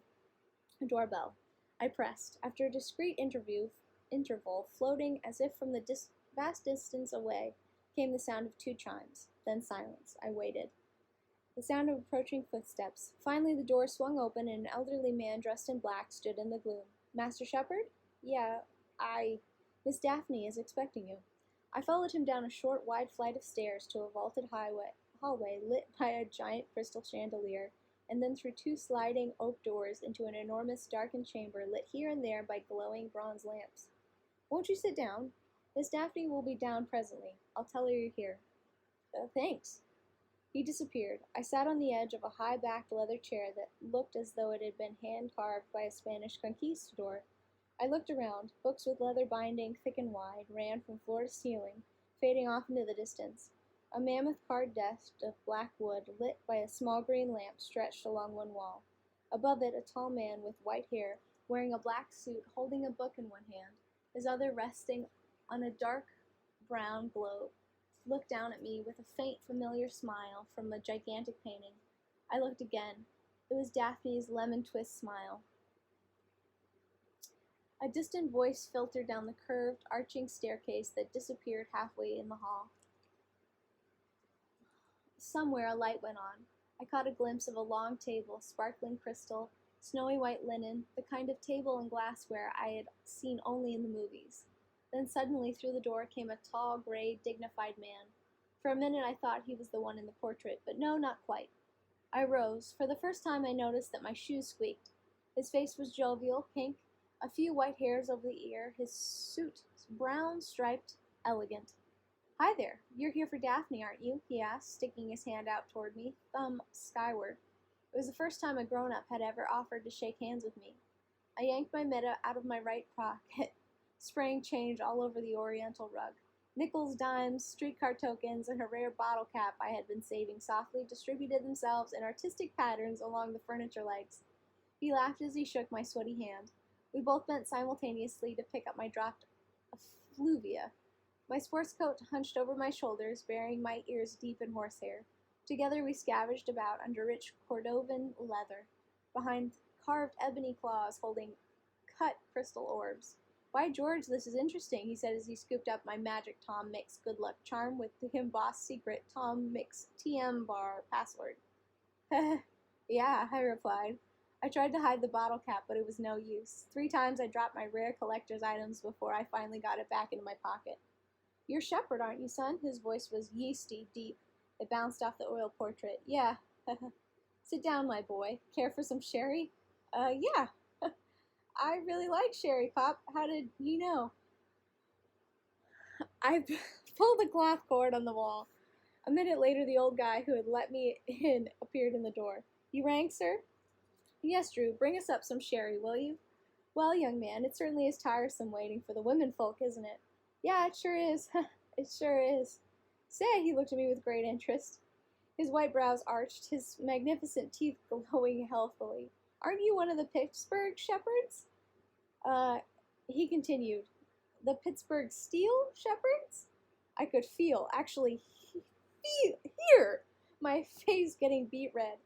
A doorbell. I pressed. After a discreet interval, floating as if from the vast distance away, came the sound of 2 chimes. Then silence. I waited. The sound of approaching footsteps. Finally the door swung open and an elderly man dressed in black stood in the gloom. Master Shepherd? Yeah, Miss Daphne is expecting you. I followed him down a short, wide flight of stairs to a vaulted hallway lit by a giant crystal chandelier, and then through 2 sliding oak doors into an enormous darkened chamber lit here and there by glowing bronze lamps. Won't you sit down? Miss Daphne will be down presently. I'll tell her you're here. Thanks. He disappeared. I sat on the edge of a high-backed leather chair that looked as though it had been hand-carved by a Spanish conquistador. I looked around. Books with leather binding, thick and wide, ran from floor to ceiling, fading off into the distance. A mammoth carved desk of black wood, lit by a small green lamp, stretched along one wall. Above it, a tall man with white hair, wearing a black suit, holding a book in one hand, his other resting on a dark brown globe, looked down at me with a faint, familiar smile from a gigantic painting. I looked again. It was Daphne's lemon twist smile. A distant voice filtered down the curved, arching staircase that disappeared halfway in the hall. Somewhere a light went on. I caught a glimpse of a long table, sparkling crystal, snowy white linen, the kind of table and glassware I had seen only in the movies. Then suddenly through the door came a tall, gray, dignified man. For a minute I thought he was the one in the portrait, but no, not quite. I rose. For the first time I noticed that my shoes squeaked. His face was jovial, pink, a few white hairs over the ear, his suit brown, striped, elegant. Hi there. You're here for Daphne, aren't you? He asked, sticking his hand out toward me, thumb skyward. It was the first time a grown-up had ever offered to shake hands with me. I yanked my mitta out of my right pocket, spraying change all over the oriental rug. Nickels, dimes, streetcar tokens, and a rare bottle cap I had been saving softly distributed themselves in artistic patterns along the furniture legs. He laughed as he shook my sweaty hand. We both bent simultaneously to pick up my dropped effluvia. My sports coat hunched over my shoulders, burying my ears deep in horsehair. Together we scavenged about under rich Cordovan leather, behind carved ebony claws holding cut crystal orbs. By George, this is interesting, he said as he scooped up my magic Tom Mix good luck charm with the embossed secret Tom Mix TM bar password. Yeah, I replied. I tried to hide the bottle cap, but it was no use. 3 times I dropped my rare collector's items before I finally got it back into my pocket. You're Shepherd, aren't you, son? His voice was yeasty, deep. It bounced off the oil portrait. Yeah. Sit down, my boy. Care for some sherry? Yeah. I really like sherry, Pop. How did you know? I pulled the cloth cord on the wall. A minute later, the old guy who had let me in appeared in the door. You rang, sir? Yes, Drew. Bring us up some sherry, will you? Well, young man, it certainly is tiresome waiting for the women folk, isn't it? Yeah, it sure is. It sure is. Say, he looked at me with great interest. His white brows arched, his magnificent teeth glowing healthily. Aren't you one of the Pittsburgh shepherds? Uh, he continued, the Pittsburgh Steel Shepherds? I could actually hear my face getting beet red.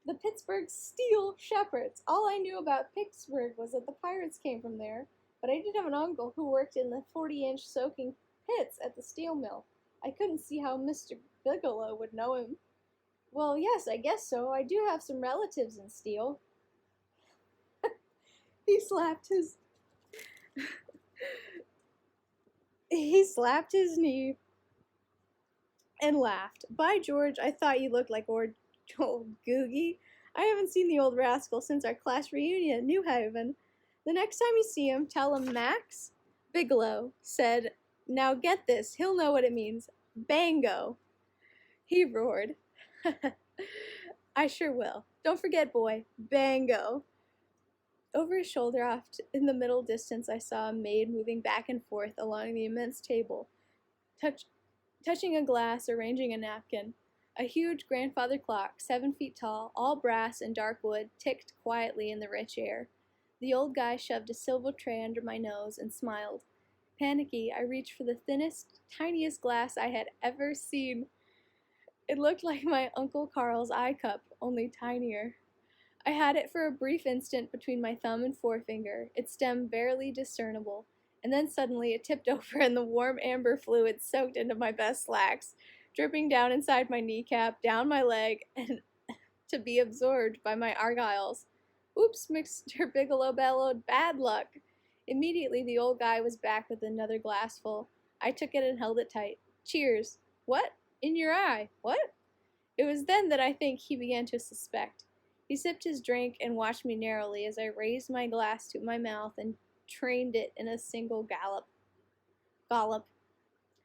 The Pittsburgh Steel Shepherds. All I knew about Pittsburgh was that the pirates came from there, but I did have an uncle who worked in the 40-inch soaking pits at the steel mill. I couldn't see how Mr. Bigelow would know him. Well, yes, I guess so. I do have some relatives in steel. He slapped his knee and laughed. By George, I thought you looked like old Googie. I haven't seen the old rascal since our class reunion at New Haven. The next time you see him, tell him Max Bigelow said, now get this, he'll know what it means. Bango. He roared. I sure will. Don't forget, boy. Bango. Over his shoulder, off in the middle distance, I saw a maid moving back and forth along the immense table, touching a glass, arranging a napkin. A huge grandfather clock, 7 feet tall, all brass and dark wood, ticked quietly in the rich air. The old guy shoved a silver tray under my nose and smiled. Panicky, I reached for the thinnest, tiniest glass I had ever seen. It looked like my Uncle Carl's eye cup, only tinier. I had it for a brief instant between my thumb and forefinger, its stem barely discernible, and then suddenly it tipped over and the warm amber fluid soaked into my best slacks, dripping down inside my kneecap, down my leg, and to be absorbed by my argyles. Oops, Mr. Bigelow bellowed, bad luck. Immediately the old guy was back with another glassful. I took it and held it tight. Cheers. What? In your eye. What? It was then that I think he began to suspect. He sipped his drink and watched me narrowly as I raised my glass to my mouth and trained it in a single Gollop.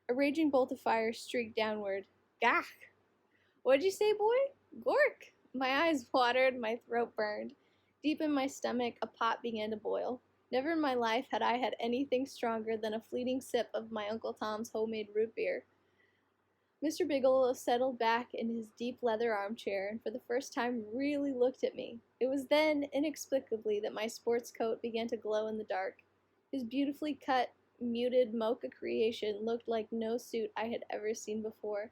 A raging bolt of fire streaked downward. Gah! What'd you say, boy? Gork! My eyes watered, my throat burned. Deep in my stomach, a pot began to boil. Never in my life had I had anything stronger than a fleeting sip of my Uncle Tom's homemade root beer. Mr. Bigelow settled back in his deep leather armchair and for the first time really looked at me. It was then, inexplicably, that my sports coat began to glow in the dark. His beautifully cut, muted mocha creation looked like no suit I had ever seen before.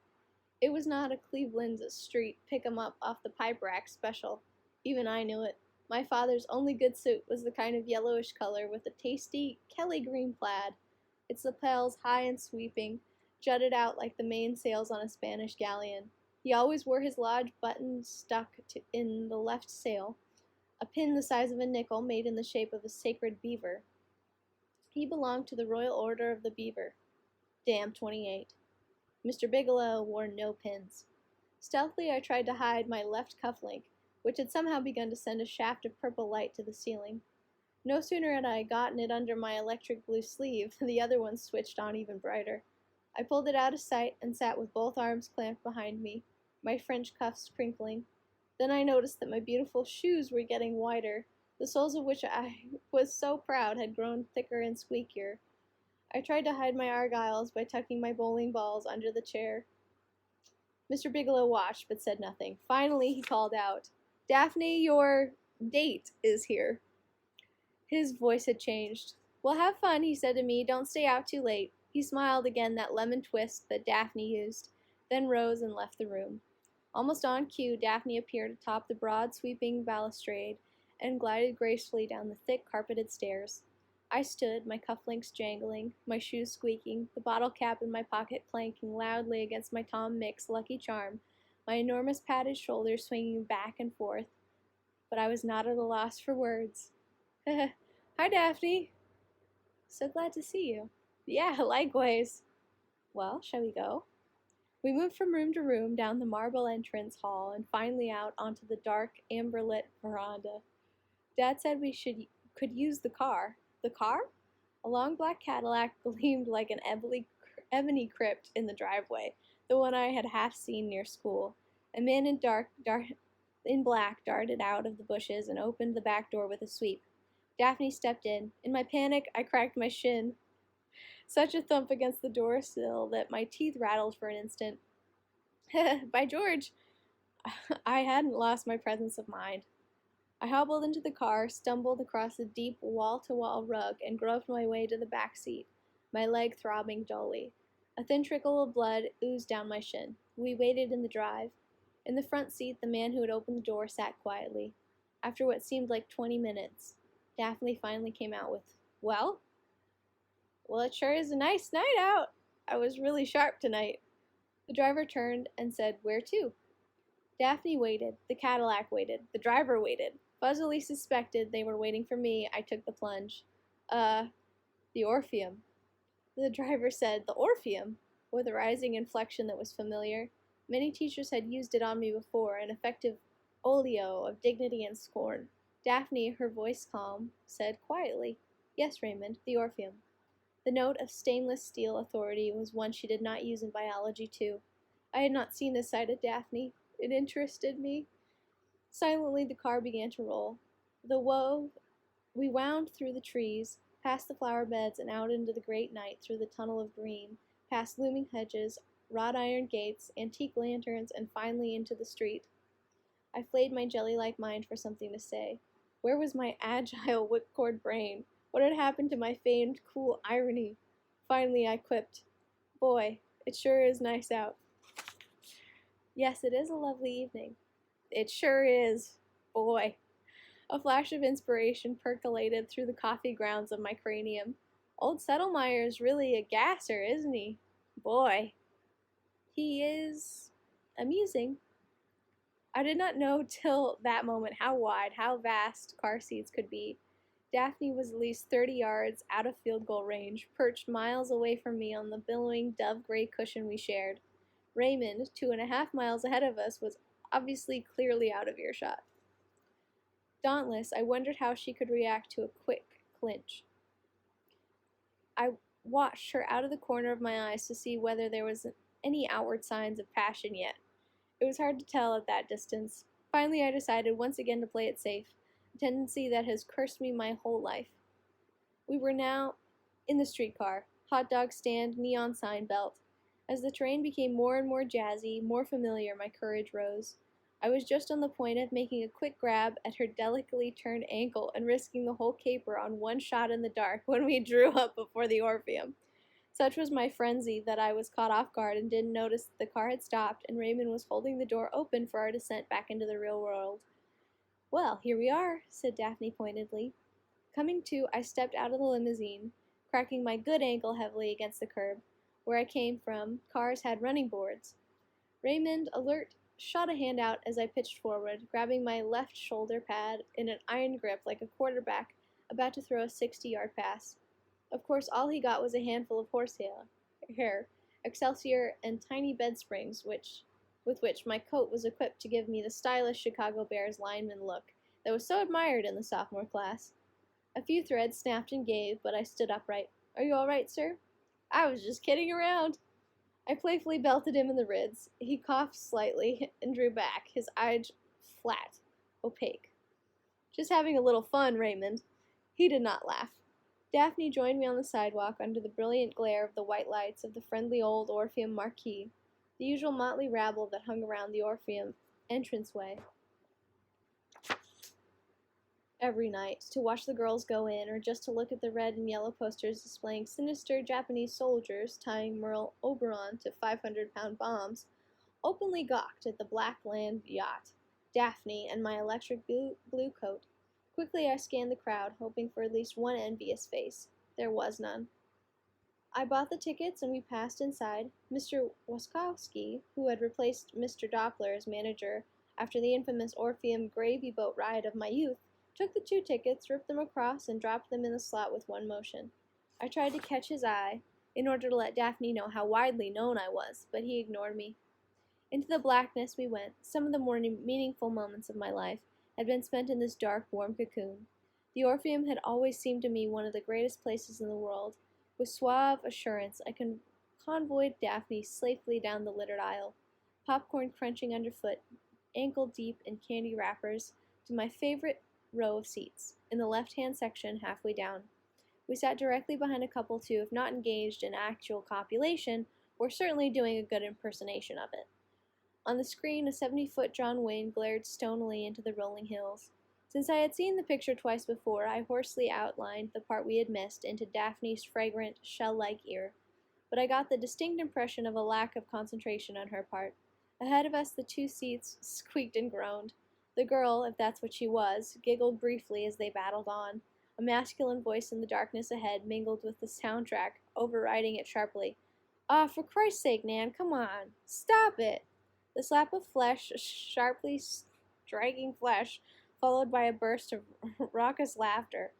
It was not a Cleveland Street pick-em-up off the pipe rack special. Even I knew it. My father's only good suit was the kind of yellowish color with a tasty Kelly green plaid. Its lapels, high and sweeping, jutted out like the mainsails on a Spanish galleon. He always wore his lodge button stuck in the left sail, a pin the size of a nickel made in the shape of a sacred beaver. He belonged to the Royal Order of the Beaver. Damn 28. Mr. Bigelow wore no pins. Stealthily I tried to hide my left cufflink, which had somehow begun to send a shaft of purple light to the ceiling. No sooner had I gotten it under my electric blue sleeve than the other one switched on even brighter. I pulled it out of sight and sat with both arms clamped behind me, my French cuffs crinkling. Then I noticed that my beautiful shoes were getting whiter, the soles of which I was so proud had grown thicker and squeakier. I tried to hide my argyles by tucking my bowling balls under the chair. Mr. Bigelow watched but said nothing. Finally he called out, Daphne, your date is here. His voice had changed. Well, have fun, he said to me. Don't stay out too late. He smiled again, that lemon twist that Daphne used, then rose and left the room. Almost on cue, Daphne appeared atop the broad, sweeping balustrade and glided gracefully down the thick, carpeted stairs. I stood, my cufflinks jangling, my shoes squeaking, the bottle cap in my pocket clanking loudly against my Tom Mix Lucky Charm, my enormous padded shoulders swinging back and forth. But I was not at a loss for words. Hi, Daphne. So glad to see you. Yeah, likewise. Well, shall we go? We moved from room to room, down the marble entrance hall, and finally out onto the dark, amber-lit veranda. Dad said we could use the car. The car? A long black Cadillac gleamed like an ebony crypt in the driveway, the one I had half seen near school. A man in black darted out of the bushes and opened the back door with a sweep. Daphne stepped in. In my panic, I cracked my shin. Such a thump against the door sill that my teeth rattled for an instant. By George, I hadn't lost my presence of mind. I hobbled into the car, stumbled across the deep wall-to-wall rug, and groped my way to the back seat, my leg throbbing dully. A thin trickle of blood oozed down my shin. We waited in the drive. In the front seat, the man who had opened the door sat quietly. After what seemed like 20 minutes, Daphne finally came out with, "Well?" "Well, it sure is a nice night out. I was really sharp tonight." The driver turned and said, "Where to?" Daphne waited. The Cadillac waited. The driver waited. Fuzzily suspected they were waiting for me. I took the plunge. The Orpheum." The driver said, "The Orpheum?" with a rising inflection that was familiar. Many teachers had used it on me before, an effective olio of dignity and scorn. Daphne, her voice calm, said quietly, "Yes, Raymond, the Orpheum." The note of stainless steel authority was one she did not use in biology, too. I had not seen this side of Daphne. It interested me. Silently, the car began to roll. We wound through the trees, past the flower beds, and out into the great night through the tunnel of green, past looming hedges, wrought iron gates, antique lanterns, and finally into the street. I flayed my jelly-like mind for something to say. Where was my agile, whipcord brain? What had happened to my famed cool irony? Finally, I quipped, "Boy, it sure is nice out." "Yes, it is a lovely evening." "It sure is. Boy." A flash of inspiration percolated through the coffee grounds of my cranium. "Old Settlemeyer's really a gasser, isn't he? Boy." "He is amusing." I did not know till that moment how wide, how vast car seats could be. Daphne was at least 30 yards out of field goal range, perched miles away from me on the billowing dove-gray cushion we shared. Raymond, 2.5 miles ahead of us, was obviously clearly out of earshot. Dauntless, I wondered how she could react to a quick clinch. I watched her out of the corner of my eyes to see whether there was any outward signs of passion yet. It was hard to tell at that distance. Finally, I decided once again to play it safe, a tendency that has cursed me my whole life. We were now in the streetcar, hot dog stand, neon sign belt. As the terrain became more and more jazzy, more familiar, my courage rose. I was just on the point of making a quick grab at her delicately turned ankle and risking the whole caper on one shot in the dark when we drew up before the Orpheum. Such was my frenzy that I was caught off guard and didn't notice that the car had stopped and Raymond was holding the door open for our descent back into the real world. "Well, here we are," said Daphne pointedly. Coming to, I stepped out of the limousine, cracking my good ankle heavily against the curb. Where I came from, cars had running boards. Raymond, alert, shot a hand out as I pitched forward, grabbing my left shoulder pad in an iron grip like a quarterback about to throw a 60-yard pass. Of course, all he got was a handful of horsehair, Excelsior, and tiny bed springs, with which my coat was equipped to give me the stylish Chicago Bears lineman look that was so admired in the sophomore class. A few threads snapped and gave, but I stood upright. "Are you all right, sir?" "I was just kidding around." I playfully belted him in the ribs. He coughed slightly and drew back, his eyes flat, opaque. "Just having a little fun, Raymond." He did not laugh. Daphne joined me on the sidewalk under the brilliant glare of the white lights of the friendly old Orpheum marquee, the usual motley rabble that hung around the Orpheum entranceway every night, to watch the girls go in, or just to look at the red and yellow posters displaying sinister Japanese soldiers tying Merle Oberon to 500-pound bombs, openly gawked at the black land yacht, Daphne, and my electric blue coat. Quickly I scanned the crowd, hoping for at least one envious face. There was none. I bought the tickets and we passed inside. Mr. Waskowski, who had replaced Mr. Doppler as manager after the infamous Orpheum gravy boat ride of my youth, took the 2 tickets, ripped them across, and dropped them in the slot with one motion. I tried to catch his eye in order to let Daphne know how widely known I was, but he ignored me. Into the blackness we went. Some of the more meaningful moments of my life had been spent in this dark, warm cocoon. The Orpheum had always seemed to me one of the greatest places in the world. With suave assurance, I convoyed Daphne safely down the littered aisle, popcorn crunching underfoot, ankle deep in candy wrappers, to my favorite row of seats, in the left-hand section halfway down. We sat directly behind a couple who, if not engaged in actual copulation, were certainly doing a good impersonation of it. On the screen, a 70-foot John Wayne glared stonily into the rolling hills. Since I had seen the picture twice before, I hoarsely outlined the part we had missed into Daphne's fragrant, shell-like ear, but I got the distinct impression of a lack of concentration on her part. Ahead of us, the two seats squeaked and groaned. The girl, if that's what she was, giggled briefly as they battled on. A masculine voice in the darkness ahead mingled with the soundtrack, overriding it sharply. "Ah, for Christ's sake, Nan, come on. Stop it!" The slap of flesh, sharply striking flesh, followed by a burst of raucous laughter.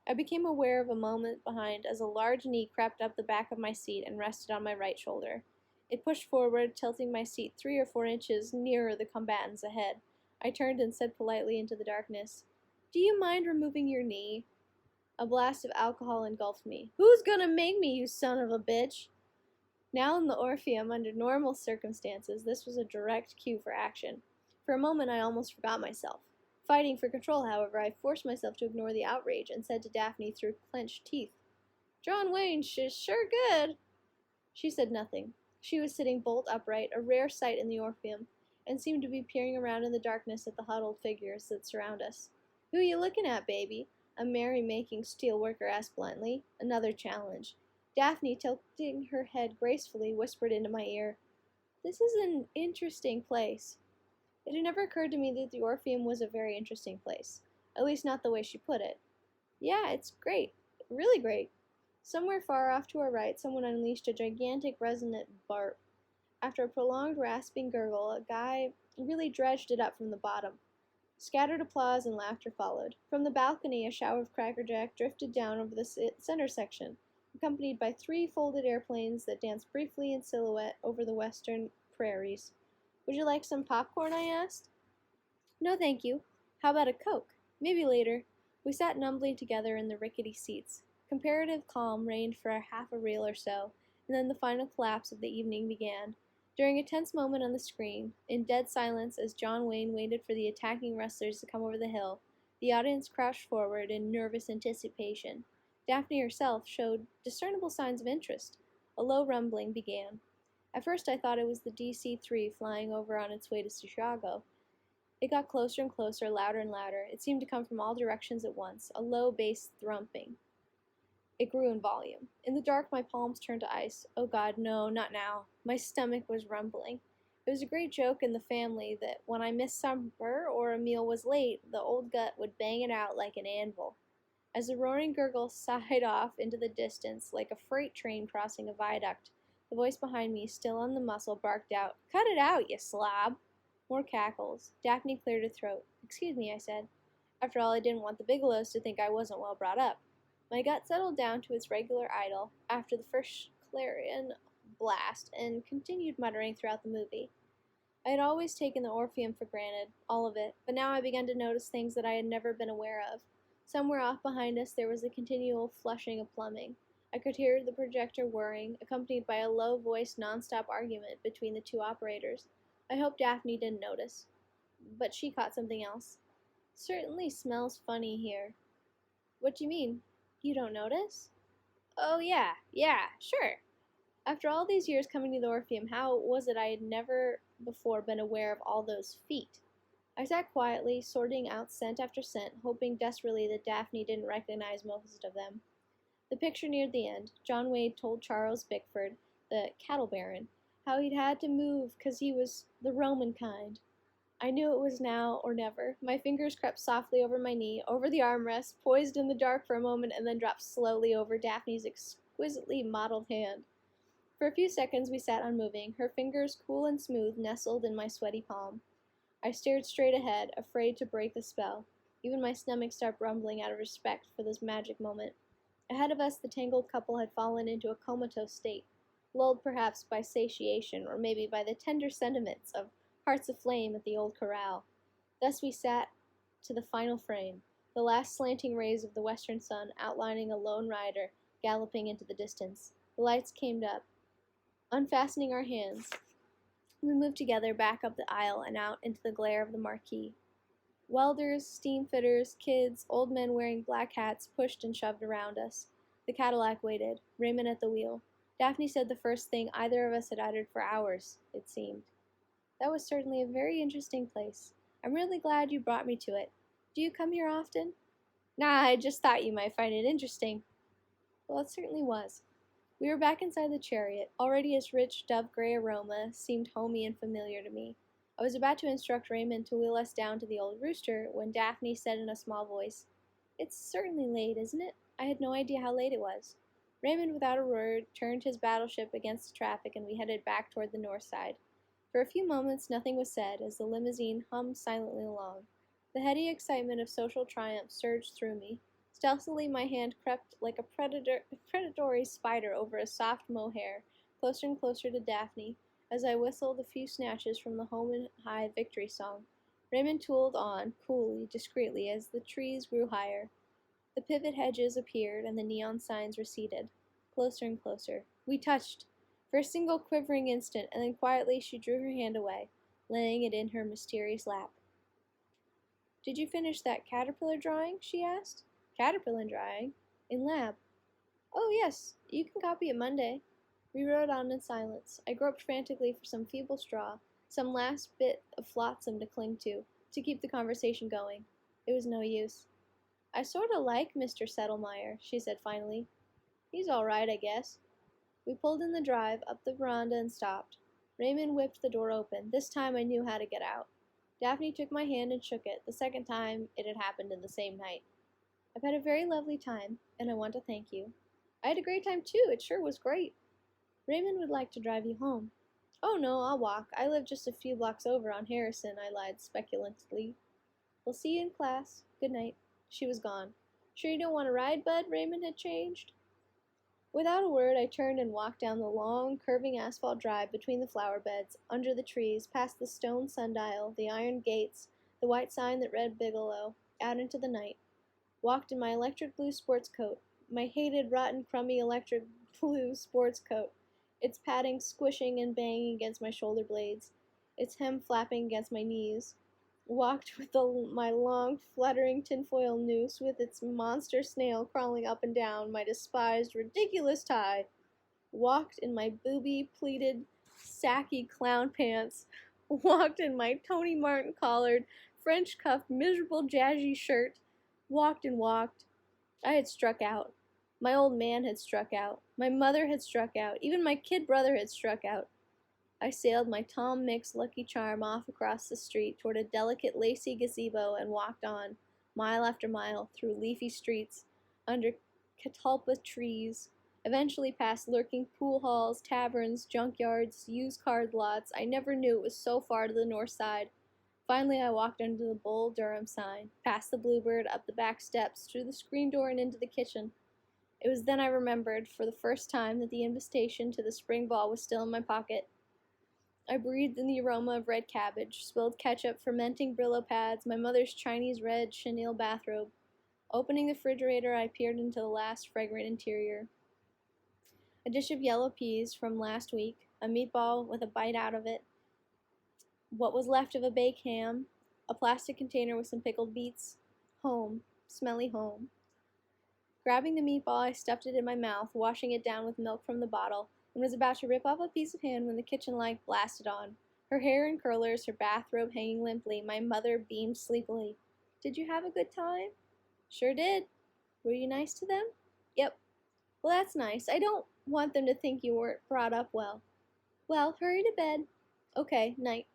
I became aware of a moment behind as a large knee crept up the back of my seat and rested on my right shoulder. It pushed forward, tilting my seat 3 or 4 inches nearer the combatants ahead. I turned and said politely into the darkness, "Do you mind removing your knee?" A blast of alcohol engulfed me. "Who's gonna make me, you son of a bitch?" Now in the Orpheum, under normal circumstances, this was a direct cue for action. For a moment I almost forgot myself. Fighting for control, however, I forced myself to ignore the outrage and said to Daphne through clenched teeth, "John Wayne is sure good." She said nothing. She was sitting bolt upright, a rare sight in the Orpheum, and seemed to be peering around in the darkness at the huddled figures that surround us. "Who you looking at, baby?" A merry-making steel worker asked bluntly. Another challenge. Daphne, tilting her head gracefully, whispered into my ear, "This is an interesting place." It had never occurred to me that the Orpheum was a very interesting place. At least not the way she put it. "Yeah, it's great. Really great." Somewhere far off to our right, someone unleashed a gigantic resonant bark. After a prolonged rasping gurgle, a guy really dredged it up from the bottom. Scattered applause and laughter followed. From the balcony, a shower of crackerjack drifted down over the center section, accompanied by 3 folded airplanes that danced briefly in silhouette over the western prairies. "Would you like some popcorn?" I asked. "No, thank you. How about a Coke? Maybe later." We sat numbly together in the rickety seats. Comparative calm reigned for half a reel or so, and then the final collapse of the evening began. During a tense moment on the screen, in dead silence as John Wayne waited for the attacking wrestlers to come over the hill, the audience crouched forward in nervous anticipation. Daphne herself showed discernible signs of interest. A low rumbling began. At first I thought it was the DC-3 flying over on its way to Chicago. It got closer and closer, louder and louder. It seemed to come from all directions at once, a low bass thrumping. It grew in volume. In the dark, my palms turned to ice. Oh God, no, not now. My stomach was rumbling. It was a great joke in the family that when I missed supper or a meal was late, the old gut would bang it out like an anvil. As the roaring gurgle sighed off into the distance like a freight train crossing a viaduct, the voice behind me, still on the muscle, barked out, "Cut it out, you slob!" More cackles. Daphne cleared her throat. "Excuse me," I said. After all, I didn't want the Bigelows to think I wasn't well brought up. My gut settled down to its regular idle after the first clarion blast and continued muttering throughout the movie. I had always taken the Orpheum for granted, all of it, but now I began to notice things that I had never been aware of. Somewhere off behind us there was a continual flushing of plumbing. I could hear the projector whirring, accompanied by a low-voiced, non-stop argument between the 2 operators. I hoped Daphne didn't notice, but she caught something else. "Certainly smells funny here." "What do you mean? You don't notice?" "Oh, yeah, sure." After all these years coming to the Orpheum, how was it I had never before been aware of all those feet? I sat quietly, sorting out scent after scent, hoping desperately that Daphne didn't recognize most of them. The picture neared the end. John Wade told Charles Bickford, the cattle baron, how he'd had to move 'cause he was the Roman kind. I knew it was now or never. My fingers crept softly over my knee, over the armrest, poised in the dark for a moment, and then dropped slowly over Daphne's exquisitely modeled hand. For a few seconds we sat unmoving, her fingers, cool and smooth, nestled in my sweaty palm. I stared straight ahead, afraid to break the spell. Even my stomach stopped rumbling out of respect for this magic moment. Ahead of us, the tangled couple had fallen into a comatose state, lulled perhaps by satiation, or maybe by the tender sentiments of hearts aflame at the old corral. Thus we sat to the final frame, the last slanting rays of the western sun outlining a lone rider galloping into the distance. The lights came up. Unfastening our hands, we moved together back up the aisle and out into the glare of the marquee. Welders, steam fitters, kids, old men wearing black hats pushed and shoved around us. The Cadillac waited, Raymond at the wheel. Daphne said the first thing either of us had uttered for hours, it seemed. "That was certainly a very interesting place. I'm really glad you brought me to it. Do you come here often? Nah, I just thought you might find it interesting. Well, it certainly was. We were back inside the chariot. Already its rich dove-gray aroma seemed homey and familiar to me. I was about to instruct Raymond to wheel us down to the old rooster when Daphne said in a small voice, "It's certainly late, isn't it? I had no idea how late it was." Raymond, without a word, turned his battleship against the traffic and we headed back toward the north side. For a few moments nothing was said as the limousine hummed silently along. The heady excitement of social triumph surged through me. Stealthily my hand crept like a predatory spider over a soft mohair, closer and closer to Daphne, as I whistled a few snatches from the home and high victory song. Raymond tooled on, coolly, discreetly, as the trees grew higher. The pivot hedges appeared and the neon signs receded. Closer and closer. We touched! For a single quivering instant, and then quietly she drew her hand away, laying it in her mysterious lap. "Did you finish that caterpillar drawing?" she asked. "Caterpillar drawing? In lab?" "Oh, yes. You can copy it Monday." We rode on in silence. I groped frantically for some feeble straw, some last bit of flotsam to cling to keep the conversation going. It was no use. "I sorta like Mr. Settlemeyer," she said finally. "He's all right, I guess." We pulled in the drive, up the veranda, and stopped. Raymond whipped the door open. This time I knew how to get out. Daphne took my hand and shook it. The second time it had happened in the same night. "I've had a very lovely time, and I want to thank you." "I had a great time too. It sure was great." "Raymond would like to drive you home." "Oh no, I'll walk. I live just a few blocks over on Harrison," I lied speculatively. "We'll see you in class. Good night." She was gone. "Sure you don't want to ride, bud?" Raymond had changed. Without a word, I turned and walked down the long, curving asphalt drive between the flower beds, under the trees, past the stone sundial, the iron gates, the white sign that read Bigelow, out into the night. Walked in my electric blue sports coat, my hated, rotten, crummy electric blue sports coat, its padding squishing and banging against my shoulder blades, its hem flapping against my knees. Walked with my long, fluttering tinfoil noose with its monster snail crawling up and down my despised, ridiculous tie. Walked in my booby, pleated, sacky clown pants. Walked in my Tony Martin collared, French cuffed, miserable jazzy shirt. Walked and walked. I had struck out. My old man had struck out. My mother had struck out. Even my kid brother had struck out. I sailed my Tom Mix Lucky Charm off across the street toward a delicate lacy gazebo and walked on, mile after mile, through leafy streets, under catalpa trees, eventually past lurking pool halls, taverns, junkyards, used card lots. I never knew it was so far to the north side. Finally I walked under the Bull Durham sign, past the Bluebird, up the back steps, through the screen door and into the kitchen. It was then I remembered, for the first time, that the invitation to the spring ball was still in my pocket. I breathed in the aroma of red cabbage, spilled ketchup, fermenting Brillo pads, my mother's Chinese red chenille bathrobe. Opening the refrigerator, I peered into the last fragrant interior. A dish of yellow peas from last week, a meatball with a bite out of it, what was left of a baked ham, a plastic container with some pickled beets. Home. Smelly home. Grabbing the meatball, I stuffed it in my mouth, washing it down with milk from the bottle, and was about to rip off a piece of ham when the kitchen light blasted on. Her hair in curlers, her bathrobe hanging limply, my mother beamed sleepily. "Did you have a good time?" "Sure did." "Were you nice to them?" "Yep." "Well, that's nice. I don't want them to think you weren't brought up well." "Well, hurry to bed." "Okay, night."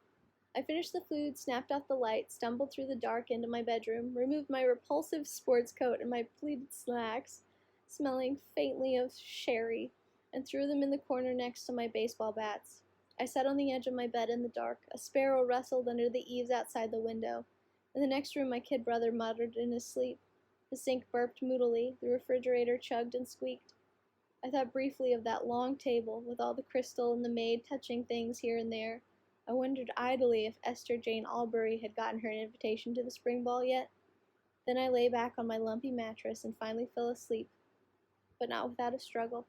I finished the food, snapped off the light, stumbled through the dark into my bedroom, removed my repulsive sports coat and my pleated slacks, smelling faintly of sherry, and threw them in the corner next to my baseball bats. I sat on the edge of my bed in the dark. A sparrow rustled under the eaves outside the window. In the next room my kid brother muttered in his sleep. The sink burped moodily. The refrigerator chugged and squeaked. I thought briefly of that long table, with all the crystal and the maid touching things here and there. I wondered idly if Esther Jane Albury had gotten her an invitation to the spring ball yet. Then I lay back on my lumpy mattress and finally fell asleep, but not without a struggle.